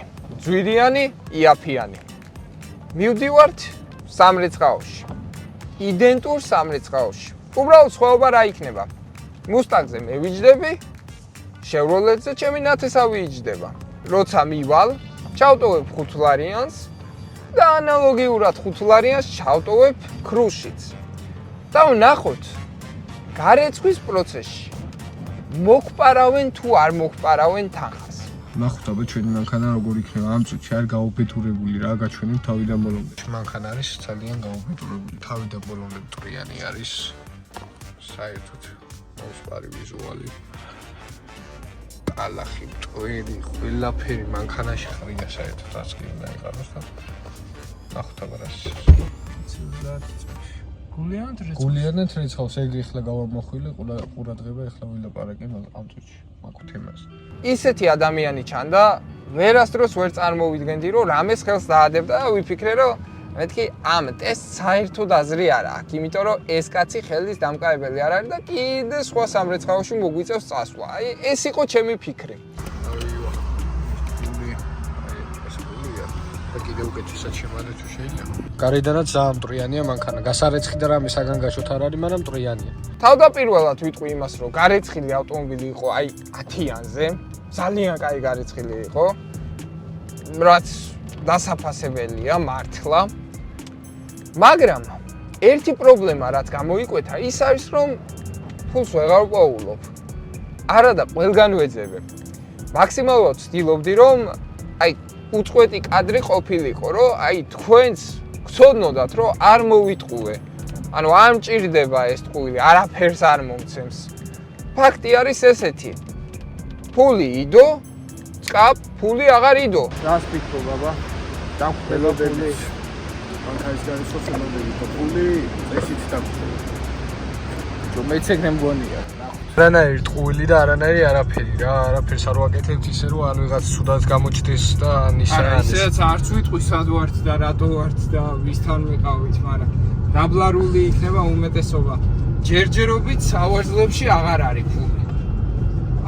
ძვირიანი, იაფიანი. მივდივართ სამრეცხაოში. იდენტურ სამრეცხაოში. უბრალოდ სხვაობა რა იქნება? Mustang-ზე მე ვიჯდები, Chevrolet-ზე ჩემი ნათესავი იჯდება. როცა მივალ, ჩავტოვებ 5 ლარიანს და ანალოგიურად 5 ლარიანს ჩავტოვებ Cruze-შიც. და ვნახოთ გარეცხვის პროცესში მოგპარავენ თუ არ მოგპარავენ თანხას. ნახოთ აბა ჩვენი მანქანა როგორ იქნება ამ წუთში არ გაუბედურებული რა გაჩვენებ თავიდან ბოლომდე. მანქანა არის ძალიან გაუბედურებული, თავიდან ბოლომდე მტრიანი არის. საერთოდ მოსპარი ვიზუალი. ალახი მტვერი, ყველაფერი მანქანაში ხარია საერთოდ რაც კი უნდა იყაროს და ნახოთ აბა რა გულიანად რეცხავს ეგ ეხლა გავამოხვილე ყურადღება ეხლა ვილაპარაკე ამ წუთში მაგ თემას. ისეთი ადამიანი ჩანდა, ვერასდროს ვერ წარმოვიდგენდი, რომ რამეს ხელს დაადებდა და ვიფიქრე, რომ მეთქი ამ ტესტს საერთოდ აზრი არ აქვს, იმიტომ რომ ეს კაცი ხელის დამკავებელი არ არის და კიდე სხვა სამრეცხაოში მოგვიწევს წასვლა. აი ეს იყო ჩემი ფიქრი. კიდე უკეთესად შემადა თუ შეიძლება. გარედანაც ძალიან მტრიანია მანქანა. გასარეცხი და რამე საგან გაშოთ არ არის, მაგრამ მტრიანია. თავდაპირველად ვიტყვი იმას, რომ გარეცხილი ავტომობილი იყო აი 10-იანზე, ძალიან კაი გარეცხილი იყო. რაც დასაფასებელია მართლა. მაგრამ ერთი პრობლემა რაც გამოიკვეთა, ის არის რომ ფულს ვეღარ ვპოულობ. არა და ყველგან ვეძებებ. მაქსიმალურად ვცდილობდი რომ აი უწყვეტი კადრი ყოფილიყო, რომ აი თქვენს გცოდნოდათ, რომ არ მოვიტყუე. ანუ არ მჭირდება ეს ტყუილი, არაფერს არ მომცემს. ფაქტი არის ესეთი. ფული იდო, წკაპ, ფული აღარ იდო. რას ფიქრობ, აბა? დამხმელობები. მანქანის განსხვავებები და ფული ესიც დამხმელობ. რომ მეც ეგ მგონია. არანაირი ტყუილი და არანაირი არაფერი რა, არაფერს არ ვაკეთებთ ისე რომ ან ვიღაც სუდად გამოჩდეს და ან ისე არა, ისედაც არც ვიტყვი სად ვართ და რატო ვართ და ვისთან ვიყავით, მაგრამ დაბლარული იქნება უმეტესობა. ჯერჯერობით სავარძლებში აღარ არის ფული.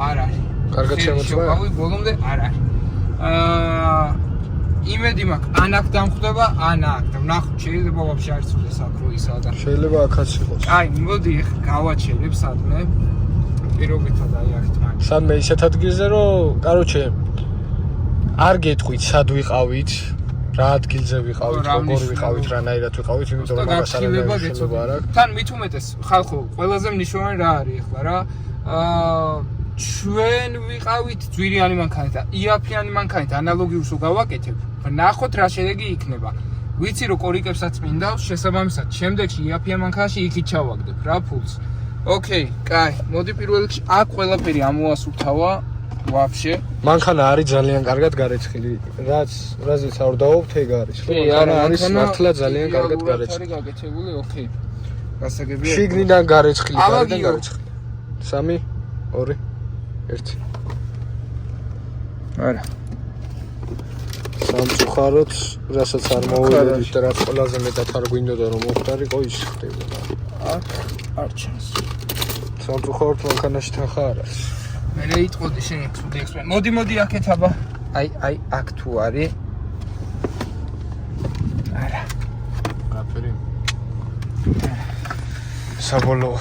არ არის. კარგად შემოწმა. შევავი ბოლომდე არ არის. იმედი მაქვს, ან აქ დამხვდება, ან აქ. და ვნახოთ, შეიძლება ვაფშე არ იცოდეს აქ რო ისაა და შეიძლება აქაც იყოს. აი, მოდი ახლა გავაჩერებ სადმე. პირობითად აი აქ მაგ. სადმე ისეთ ადგილზე რომ, კაროჩე არ გეტყვით სად ვიყავით, რა ადგილზე ვიყავით, როგორ ვიყავით, რანაირად ვიყავით, იმიტომ რომ მაგას არ აქვს. თან მით უმეტეს ხალხო, ყველაზე მნიშვნელოვანი რა არის ახლა რა? ჩვენ ვიყავით ძვირიანი მანქანით და იაფიანი მანქანით ანალოგიურს გავაკეთებ. ნახოთ რა შედეგი იქნება. ვიცი რომ კორიკებსაც მინდავს, შესაბამისად, შემდეგში იაფიან მანქანაში იქით ჩავაგდებ რა ფულს. ოკეი, კაი, მოდი პირველ რიგში აქ ყველაფერი ამოასუფთავა ვაფშე. მანქანა არის ძალიან კარგად გარეცხილი. რაზეც არ დავობთ ეგ არის. მანქანა არის მართლა ძალიან კარგად გარეცხილი. გაკეთებული, ოკეი. გასაგებია. შიგნიდან გარეცხილი, გარედან გარეცხილი. 3 2 1 არა სამწუხაროდ რასაც არ მოვიდოდით და რაც ყველაზე მეტად არ გვინდოდა რომ მოხდარიყო ის ხდებოდა არ ჩანს სამწუხაროდ მანქანაში თანხა არ არის მე რეიტყოდი შენ ცუდი ექსპერიმენტი მოდი აქეთ აბა აი აქ თუ არის არა გაფერი საბოლოო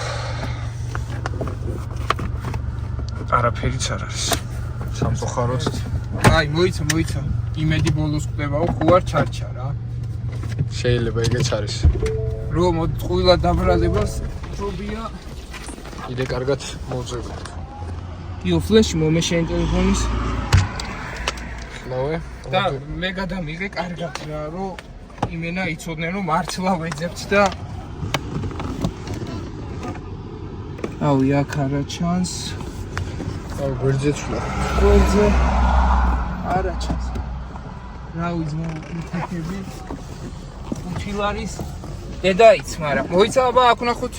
არაფერიც არ არის სამწუხაროდ აი მოიცა იმედი ბოლოს ხდებაო ხო არ ჩარჩა რა შეიძლება ეგეც არის რომ ტყუილად დაბრალებას პრობია იდე კარგად მოვძებთ იო ფლეში მომეშენ ტელეფონის ლავე და მე გადამიღე კარგად რა რომ იმენა იცოდნენ რომ მართლა ვეძებთ და აუ აქ არა ჩანს აუ გვერდზე ცვლა გვერდზე არა ჩანს რა ვიზმო იქები 5 ლარის დედაიც, მაგრამ მოიცა აბა აქ ნახოთ.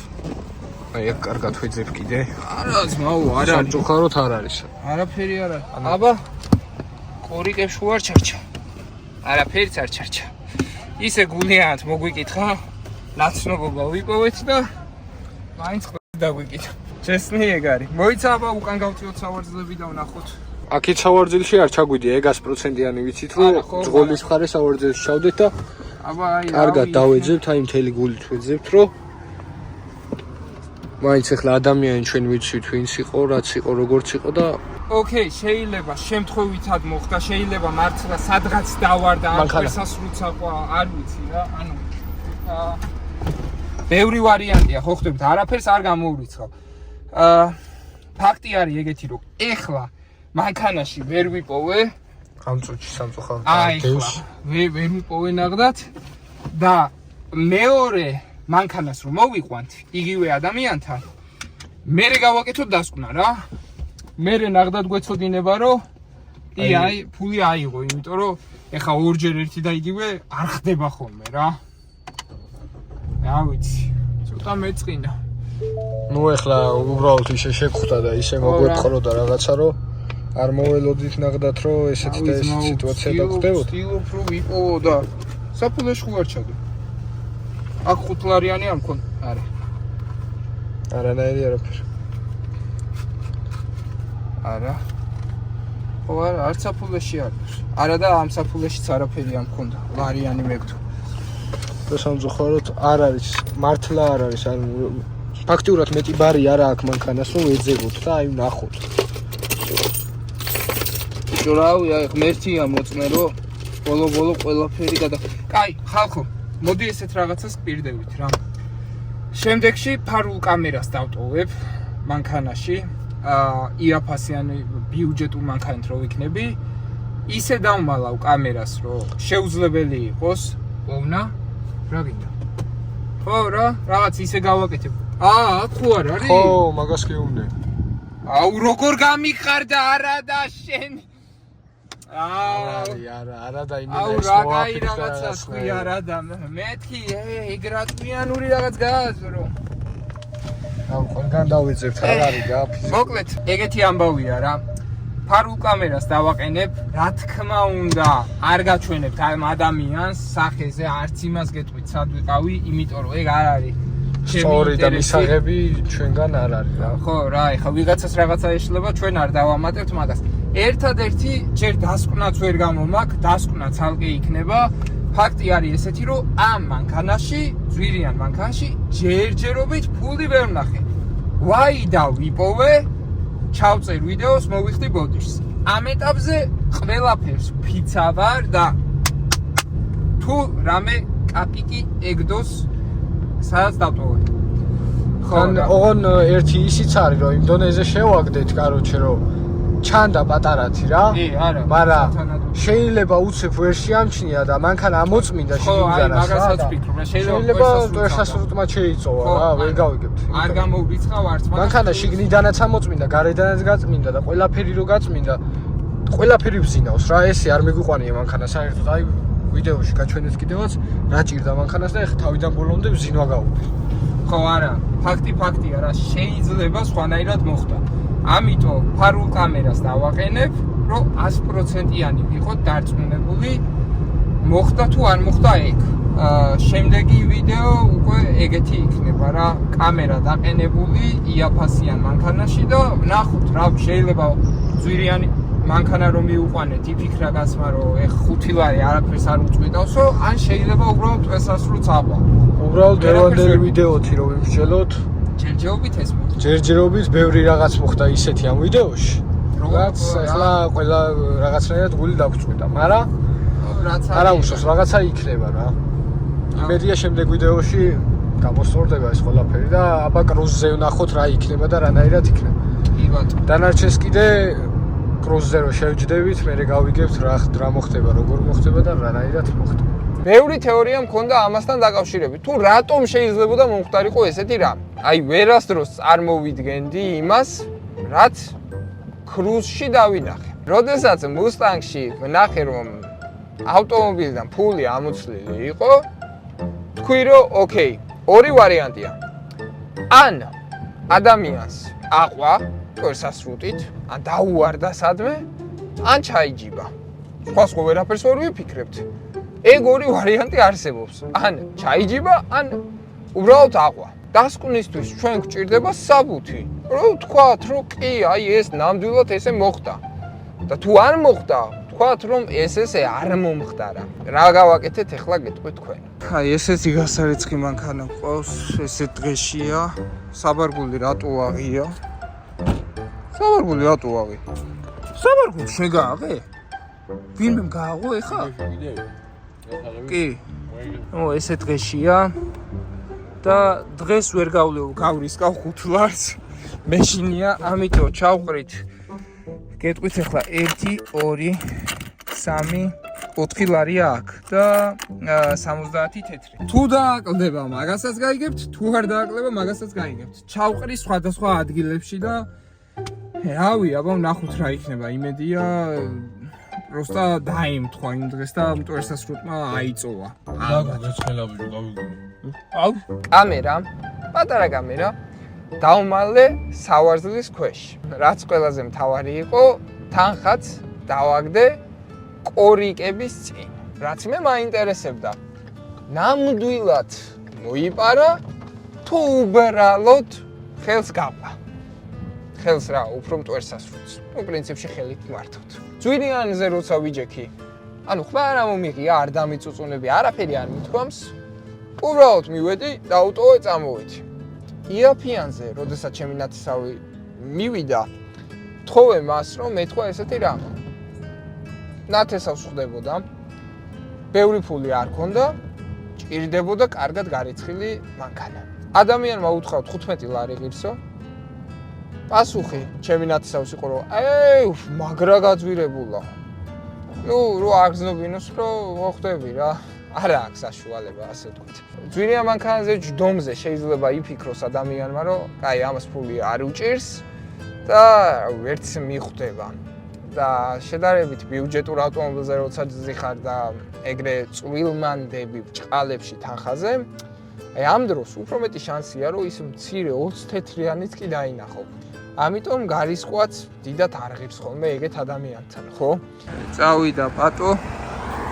აი აქ კარგად ვეძებ კიდე. არა, ძმაო, არ არის. სამწუხაროდ არ არის. არაფერი არ არის. აბა ყორიკებს უარ ჩარჩა. არაფერიც არ ჩარჩა. ისე გულიანად მოგვიკითხა, ნაცნობობა ვიპოვეთ და მაინც დაგვიკითხა. ჩესნი ეგ არის. მოიცა აბა უკან გავწიოთ სავარძლები და ვნახოთ. აქეთ სავარძელში არ ჩაგვიდია, ეგ 100%-იანი ვიცით, რომ ძღოლის მხარე სავარძელში ჩავდეთ და აბა აი კარგად დავეძებთ, აი მთელი გულით ვეძებთ, რომ მაინც ახლა ადამიანი ჩვენ ვიცით, ვინც იყო, რაც იყო, როგორც იყო და ოკეი, შეიძლება შემთხვევითად მოხდა, შეიძლება მართლა სადღაც დავარდა, ამ შესასრულს აყვა, არ ვიცი რა, ანუ ბევრი ვარიანტია, ხო ხდებით, არაფერს არ გამოურიცხავ. ფაქტი არის ეგეთი, რომ ეხლა მანქანაში ვერ ვიპოვე, ამ წუთში სამწუხაროდ აი ხლა ვერ ვიპოვე ნახდათ და მეორე მანქანას რომ მოვიყვანთ იგივე ადამიანთან მე გავაკეთოთ დასკვნა რა მე ნახდათ გვეცოდინება რომ აი ფული აიღო იმიტომ რომ ეხა ორჯერ ერთი და იგივე არ ხდება ხოლმე რა რა ვიცი ცოტა მეწყინა ნუ ეხლა უბრალოდ ისე შეგხვდა და ისე მოგვეპყრო და რაღაცა რომ არ მოველოდით ნახდათ რომ ესეთი და ესეთი სიტუაცია დაგხვდებოდ ვცდილობ რომ ვიპოვო და საფულეში ხوار ჩადო აქ 5 ლარიანი არ მქონდა არა არანაირი არაფერი არა ხო არა არც საფულეში არ არა და ამ საფულეშიც არაფერი არ მქონდა ლარიანი მეგდო და სამწუხაროდ არ არის მართლა არ არის არ ფაქტიურად მეტი ბარი არა აქ მანქანას რომ ეძებოთ და აი ვნახოთ ჟურავი აი ღმერთია მოწმე რომ ბოლო ყველაფერი გადა კაი ხალხო მოდი ესეთ რაღაცას გპირდებით რა შემდეგში ფარულ კამერას დავტოვებ მანქანაში იაფასიანი ბიუჯეტურ მანქანით რო ვიქნები ისე დავმალავ კამერას რომ შეუძლებელი იყოს ოვნა რა გინდა ხო რა რაღაც ისე გავაკეთებ ხო არ არის ხო მაგას გეუბნე აუ როგორ გამიყარდა არა და შენ არა და იმენა აუ რა კაი რაღაცა თქვი არა და მეთქი ეგ რა თვიანური რაღაც გააზრო აუ ყველგან დავეძებთ არ არის რა მოკლედ ეგეთი ამბავია რა ფარულ კამერას დავაყენებ რა თქმა უნდა არ გაჩვენებთ ამ ადამიანს სახეზე არც იმას გეტყვით სად ვიყავი იმიტომ რომ ეგ არ არის სწორი და მისაღები ჩვენგან არ არის რა ხო რა ეხა ვიღაცას რაღაცა ეშლება ჩვენ არ დავამატებთ მაგას ერთადერთი ჯერ დასკვნაც ვერ გამომაქვს დასკვნა ცალკე იქნება ფაქტი არის ესეთი რომ ამ მანქანაში ძვირიან მანქანაში ჯერჯერობით ფული ვერ ვნახე ვაი და ვიპოვე ჩავწერ ვიდეოს მოვიხდი ბოდიშს ამ ეტაპზე ყველაფერს ფიცავარ და თუ რამე კაპიკი ეგდოს სადაც დავტოვე ხო ოღონ ერთი ისიც არის რომ იმ დონეზე შევაგდეთ კაროჩე რომ ჩანდა პატარათი რა მაგრამ შეიძლება უცებ ვერ შეამჩნია და მანქანა ამოწმინდა შეგიძლიათ შეიძლება ტოესასრუტმა შეიწოვა რა ვერ გავიგებთ არ გამოვრიცხავ არც მანქანა შიგნიდანაც ამოწმინდა გარედანაც გაწმინდა და ყველაფერი რო გაწმინდა ყველაფერი ვზინავს რა ესე არ მიგვიყვანია მანქანა საერთოდ აი ვიდეოში გაჩვენეთ კიდევაც რა ჭირდა მანქანას და ეხლა თავიდან ბოლომდე ვზინვა გავუდი ხო არა ფაქტია რა შეიძლება სხვანაირად მოხდა ამიტომ ფარულ კამერას დავაყენებ რომ 100%-იანი ვიყოთ დარწმუნებული მოხდა თუ არ მოხდა ეგ შემდეგი ვიდეო უკვე ეგეთი იქნება რა კამერა დაყენებული იაფასიან მანქანაში და ვნახოთ რა შეიძლება ძვირიანი მანქანა რომ მივუყვანეთ იფიქრა გასმა რომ ეხ 5 ლარი არაფერს არ უწყვეტავსო ან შეიძლება უბრალოდ წესასრულს აყვა უბრალოდ ეროვნული ვიდეოთი რომ ვიმსჯელოთ ჯერჯერობით ეს მოხდა ჯერჯერობით ბევრი რაღაც მოხდა ისეთი ამ ვიდეოში რაც ახლა ყველა რაღაცნაირად გული დაგვწყვეტა მაგრამ არა უშავს რაღაცა იქნება რა იმედია შემდეგ ვიდეოში გამოსწორდება ეს ყველაფერი და აბა კრუზზე ვნახოთ რა იქნება და რანაირად იქნება კი ბატონო დანარჩენს კიდე კრუზზე რო შევჯდებით მე გავიგებთ რა მოხდება როგორ მოხდება და რანაირად მოხდება ბევრი თეორია მქონდა ამასთან დაკავშირებით. თუ რატომ შეიძლებოდა მომხდარიყო ესეთი რამ? აი ვერასდროს წარმოვიდგენდი იმას, რაც კრუზში დავინახე. როდესაც მუსტანგში ვნახე რომ ავტომობილიდან ფული ამოცლილი იყო, თქვი რომ ოკეი, ორი ვარიანტია. ან ადამიანს აყვა ტვერსასრუტით, ან დაუვარდა სადმე, ან ჩაიჯიბა. სხვა ვერაფერს ვერ ვიფიქრებთ. ეგ ორი ვარიანტი არსებობს. ან ჩაიჯიბა, ან უბრალოდ აყვა. დასკვნისთვის ჩვენ გვჭირდება საბუთი. რომ ვთქვათ, რომ კი, აი ეს ნამდვილად ესე მოხდა. და თუ არ მოხდა, ვთქვათ, რომ ესე არ მომხდარა. რა გავაკეთეთ ახლა გეტყვით თქვენ. აი ესეთი გასარეცხი მანქანა ყავს, ესეთ დღეშია. საბარგული რატო აღია? საბარგული რატო აღი? საბარგული შეგააღე? ვინმე გააღო ეხა? კი. ესე დღეშია. და დღეს ვერ გავრისკავ 5 ლარს. მეშინია, ამიტომ ჩავყრით. გეტყვით ახლა 1 2 3 4 ლარია აქ და 70 თეთრი. თუ დააკლდება, მაგასაც გაიგებთ, თუ არ დააკლდება, მაგასაც გაიგებთ. ჩავყრი სხვადასხვა ადგილებში და რავი, აბა ვნახოთ რა იქნება. იმედია просто დაიმთხვა იმ დღეს და მტვერსასრუტმა აიწოვა. გაცხელავი გავიგული. აუ, კამერა, პატარა კამერა დავმალე სავარძლის ქვეშ. რაც ყველაზე მთავარი იყო, თანხაც დავაგდე კორიკების წინ. რაც მე მაინტერესებდა. ნამდვილად მოიპარა თუ უბრალოდ ხელს გავყა. ხელს რა, უფრო მტვერსასრუტს. ნუ პრინციპში ხელით მართოთ. ძვირიანზე როცა ვიჯექი, ანუ ხმა არ მომიღია, არ დამიწუწუნები, არაფერი არ მithქვამს. უბრალოდ მივედი და აუტოვე წამოვედი. იაფიანზე, როდესაც ჩემი ნათესავი მივიდა, თხოვე მას, რომ მეთქვა ესეთი რამ. ნათესავს ხვდებოდა, ბევრი ფული არ ქონდა, ჭირდებოდა კარგად გარეცხილი მანქანა. ადამიანმა უთხრა 15 ლარი ღირსო. პასუხი ჩემი ნათესავს იყო, რომ მაგრა გაძვირებულა. ნუ რო არ გზნობინოს, რომ მოხდები რა. არა აქვს საშუალება, ასე ვთქვით. ძვირიან მანქანაზე ჯდომზე შეიძლება იფიქროს ადამიანმა, რომ კაი, ამას ფული არ უჭირს და ვერც მიხვდება. და შედარებით ბიუჯეტურ ავტომობილზე როცა ზიხარ და ეგრე წვილმანდები ბჭყალებში თანხაზე, აი ამ დროს უფრო მეტი შანსია, რომ ის მცირე 20 თეთრიანიც კი დაინახო. ამიტომ გარისხვაც დიდად არ ღირს ხოლმე ეგეთ ადამიანთან, ხო? წავიდა პატო.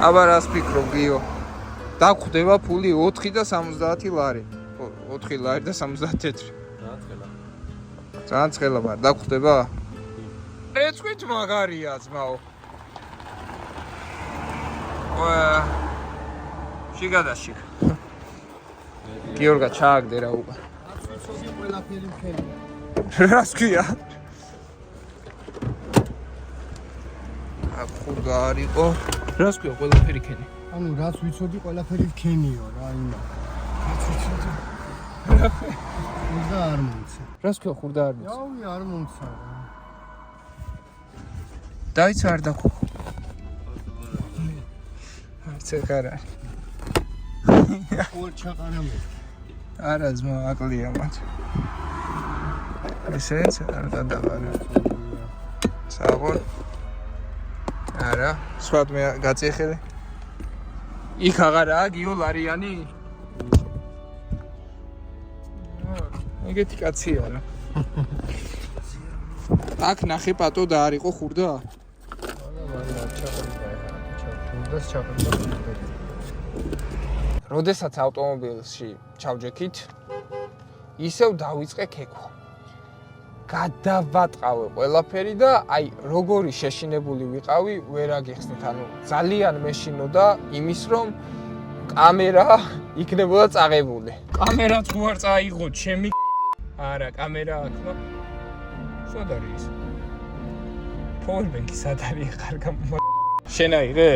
აბა რას ფიქრობ, გიო? დაგხვდება ფული 4 და 70 ლარი. 4 ლარი და 70 თეთრი. ძალიან ცხელა ვარ, დაგხვდება? ეცქვით მაგარია ძმაო. შიგადაშიგ. გიორგა ჩააგდე რა უკვე. აცვიცობი ყველაფერი მქენი. რას ქვია? აქ ხურდა არ იყო. რას ქვია ყველაფერი ქენი? ანუ რაც ვიცოდი ყველაფერი მქენიო რა იმა. რაც ვიცოდი. ხურდა არ მომცა. რას ქვია ხურდა არ ვიცი? რავი არ მომცა. დაიცა არ დაგო. ცეკარა. ორ ჩაყარამე. არა ძმა აკლია მათ. ესეც არ გადავარა. საღოლ. არა, სხვა მე გაწიხელი. იქ აღარაა გიო ლარიანი? ეგეთი კაცია რა. აქ ნახე პატო და არ იყო ხურდა? როდესაც ავტომობილში ჩავჯექით, ისევ დავიწყე ქექვა. გადავატყავე ყველაფერი და აი როგორი შეშინებული ვიყავი, ვერ აგიხსნით. ანუ ძალიან მეშინოდა იმის, რომ კამერა იქნებოდა წაღებული. კამერაც თუ არ წაიღო, ჩემი არა, კამერა აქ, ნო. სად არის? პოერბენკი სად არის ხარგა? შენ აიღე?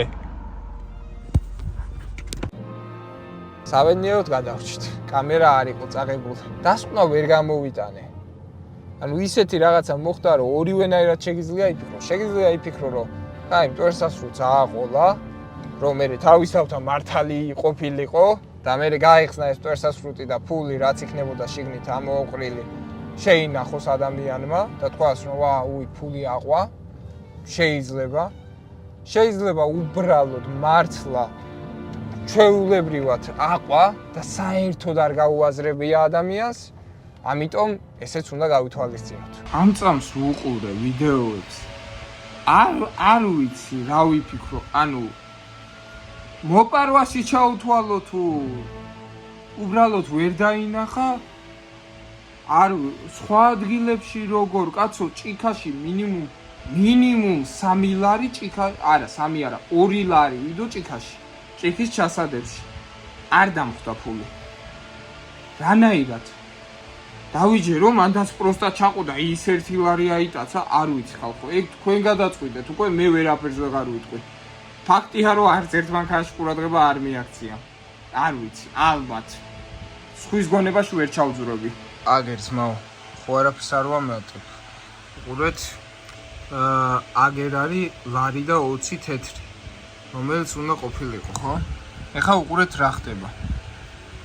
სავენიეროდ გადავრჩით. კამერა არ იყო წაღებული. დასკვნა ვერ გამოვიტანე. ანუ ისეთი რაღაცა მოხდა, რომ ორივენაირად შეგიძლია იფიქრო. შეგიძლია იფიქრო, რომ აი, მტვერსასრუტს ააყოლა, რომ მე თავისთავად მართალი ყოფილიყო და მე გაიხსნა ეს მტვერსასრუტი და ფული რაც იქნებოდა შიგნით ამოუყრილი შეინახოს ადამიანმა და თქვას, რომ ფული აყვა. შეიძლება უბრალოდ მართლა ჩვეულებრივად აყვა და საერთოდ არ გაუაზრებია ადამიანს, ამიტომ ესეც უნდა გავითვალისწინოთ. ამ წამს ვუყურე ვიდეოებს. არ ვიცი რა ვიფიქრო, ანუ მოპარვაში ჩაუთვალო თუ უბრალოდ ვერ დაინახა? არ სხვა ადგილებში როგორ კაცო ჭიქაში მინიმუმ 3 ლარი ჭიქა, არა 3 არა 2 ლარი ვიდო ჭიქაში. ჭიქის ჩასადებში. არ დამხვდა ფული. რანაირად? დავიჯერო, მანდაც პროსტა ჩაყოდა ის 1 ლარი აიტაცა, არ ვიცი ხალხო. ეგ თქვენ გადაწყვიტეთ, უკვე მე ვერაფერს ვეღარ ვიტყვი. ფაქტია რომ არც ერთ მანქანაში ყურადღება არ მიაქცია. არ ვიცი, ალბათ. სხვის გონებაში ვერ ჩავძურები. აგერ ძმაო, ხო არაფერს არ ვამატებ. უყურეთ, აგერ არის ლარი და 20 თეთრი, რომელიც უნდა ყოფილიყო, ხო? ეხლა უყურეთ რა ხდება.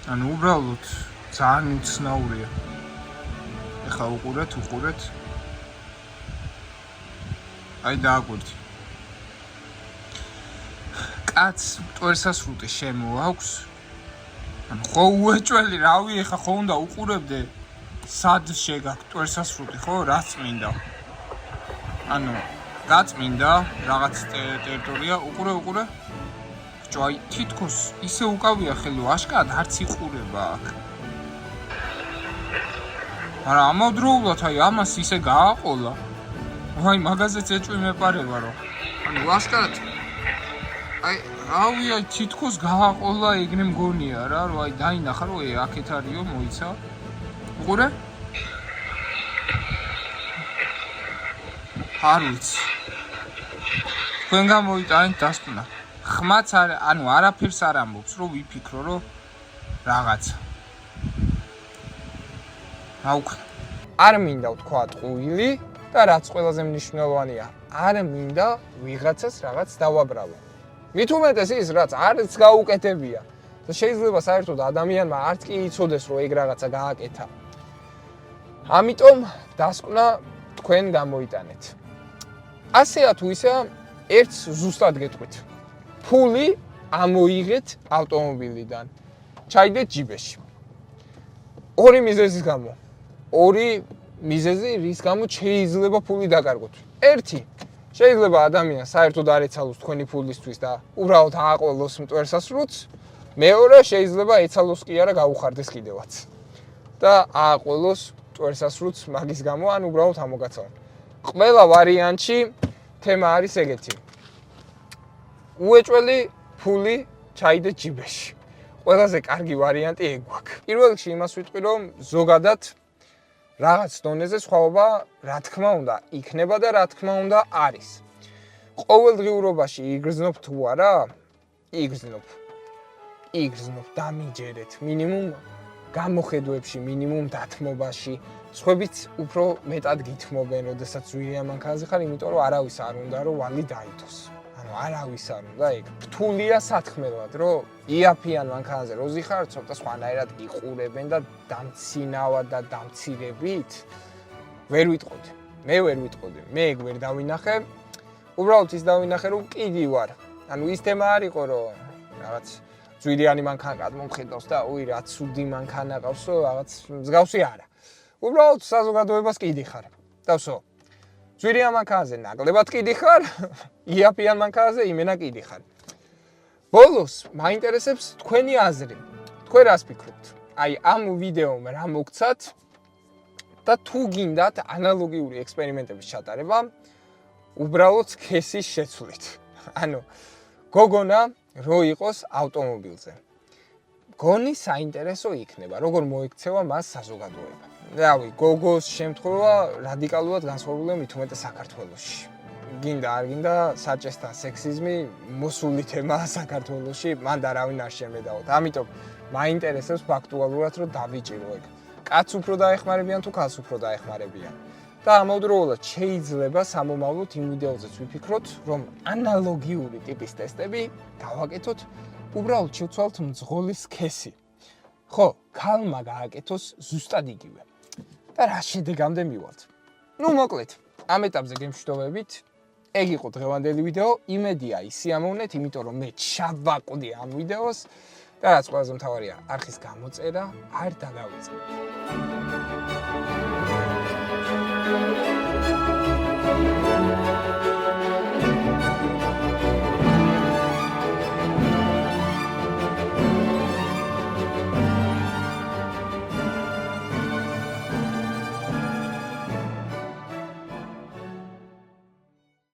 ანუ უბრალოდ ძალიან უცნაურია. ეხლა უყურეთ. აი დააგვირდი. კაც მტვერსასრუტი შემოაქვს. ანუ ხო უეჭველი, რავი, ეხლა ხო უნდა უყურებდე სად შეგაქვს მტვერსასრუტი, ხო? რაც მინდა. ანუ გაწმინდა რაღაც ტერიტორია, უყურე. ჯოი თითქოს ისე უკავია ხელი, აშკარად არც იყურება აქ. არა, ამავდროულად აი ამას ისე გააყოლა. აი მაგაზეც ეჭვი მეპარება რომ. ანუ აშკარად აი რავი, აი თითქოს გააყოლა ეგრე მგონია რა, რომ აი დაინახა რომ აქეთ არისო, მოიცა. უყურე? არ ვიცი. თქვენ გამოიტანეთ დასკვნა. ხმაც არ, ანუ არაფერს არ ამბობს, რომ ვიფიქრო, რომ რაღაცა. რა უკნა? არ მინდა ვთქვა ტყუილი და რაც ყველაზე მნიშვნელოვანია, არ მინდა ვიღაცას რაღაც დავაბრალო. მით უმეტეს ის, რაც არც გაუკეთებია და შეიძლება საერთოდ ადამიანმა არც კი იცოდეს, რომ ეგ რაღაცა გააკეთა. ამიტომ დასკვნა თქვენ გამოიტანეთ. ასეა თუ ისეა, ერთს ზუსტად გეტყვით. ფული ამოიღეთ ავტომობილიდან. ჩაიდეთ ჯიბეში. ორი მიზეზის გამო. ორი მიზეზი, რის გამო შეიძლება ფული დაკარგოთ. ერთი, შეიძლება ადამიანს საერთოდ არ ეცალოს თქვენი ფულისთვის და უბრალოდ ააყოლოს მტვერსასრუტს. მეორე, შეიძლება ეცალოს კი არა გაუხარდეს კიდევაც. და ააყოლოს მტვერსასრუტს მაგის გამო, ან უბრალოდ ამოგაცალონ. ყველა ვარიანტში თემა არის ეგეთი. უეჭველი ფული ჩაიდეთ ჯიბეში. ყველაზე კარგი ვარიანტი ეგ გვაქვს. პირველ რიგში იმას ვიტყვი, რომ ზოგადად რაღაც დონეზე სხვაობა, რა თქმა უნდა, იქნება და რა თქმა უნდა არის. ყოველდღიურობაში იგრძნობ თუ არა? იგრძნობ, დამიჯერეთ, მინიმუმ გამოხედვებში, მინიმუმ დათმობაში. სხვებიც უფრო მეტად გითმობენ, როდესაც ზვირიან მანქანაზე ხარ, იმიტომ რომ არავის არ უნდა რომ ვალი დაიდოს. ანუ არავის არ უნდა ეგ. რთულია სათქმელად, რომ იაფიან მანქანაზე როზი ხარ, ცოტა სხვანაირად გიყურებენ და დამცინავად და დამცირებით ვერ ვიტყოდი. მე ვერ ვიტყოდი. მე ეგ ვერ დავინახე. უბრალოდ ის დავინახე, რომ კიდი ვარ. ანუ ის თემა არ იყო, რომ რაღაც ზვირიანი მანქანა გადმომხედავს და უი რა ცუდი მანქანა ყავსო, რაღაც მსგავსი არა. უბრალოდ საზოგადოებას კიდი ხარ. დავსო. ზვირიან მანქანაზე ნაკლებად კიდი ხარ, იაფიან მანქანაზე იმენა კიდი ხარ. ბოლოს მაინტერესებს თქვენი აზრი. თქვენ რას ფიქრობთ? აი ამ ვიდეომ რა მოგცათ და თუ გინდათ ანალოგიური ექსპერიმენტების ჩატარება, უბრალოდ სქესის შეცვლით. ანუ გოგონა რო იყოს ავტომობილზე. გონი საინტერესო იქნება, როგორ მოექცევა მას საზოგადოება. რავი, გოგოს შემთხვევა რადიკალურად განსხვავებულია მით უმეტეს საქართველოში. გინდა არ გინდა საჭესთან სექსიზმი მოსული თემაა საქართველოში, მან და არავინ არ შემედაოთ. ამიტომ მაინტერესებს ფაქტუალურად რომ დავიჭირო ეგ. კაც უფრო დაეხმარებიან თუ ქალს უფრო დაეხმარებიან. და ამავდროულად შეიძლება სამომავლოდ იმ ვიდეოზეც ვიფიქროთ, რომ ანალოგიური ტიპის ტესტები გავაკეთოთ, უბრალოდ შევცვალთ მძღოლის სქესი. ხო, ქალმა გააკეთოს ზუსტად იგივე. და რა შედეგამდე მივალთ. ნუ მოკლედ, ამ ეტაპზე გემშვიდობებით. ეგ იყო დღევანდელი ვიდეო. იმედია ისიამოვნეთ, იმიტომ რომ მე ჩავაკვდი ამ ვიდეოს და რაც ყველაზე მთავარია, არხის გამოწერა არ დაგავიწყე.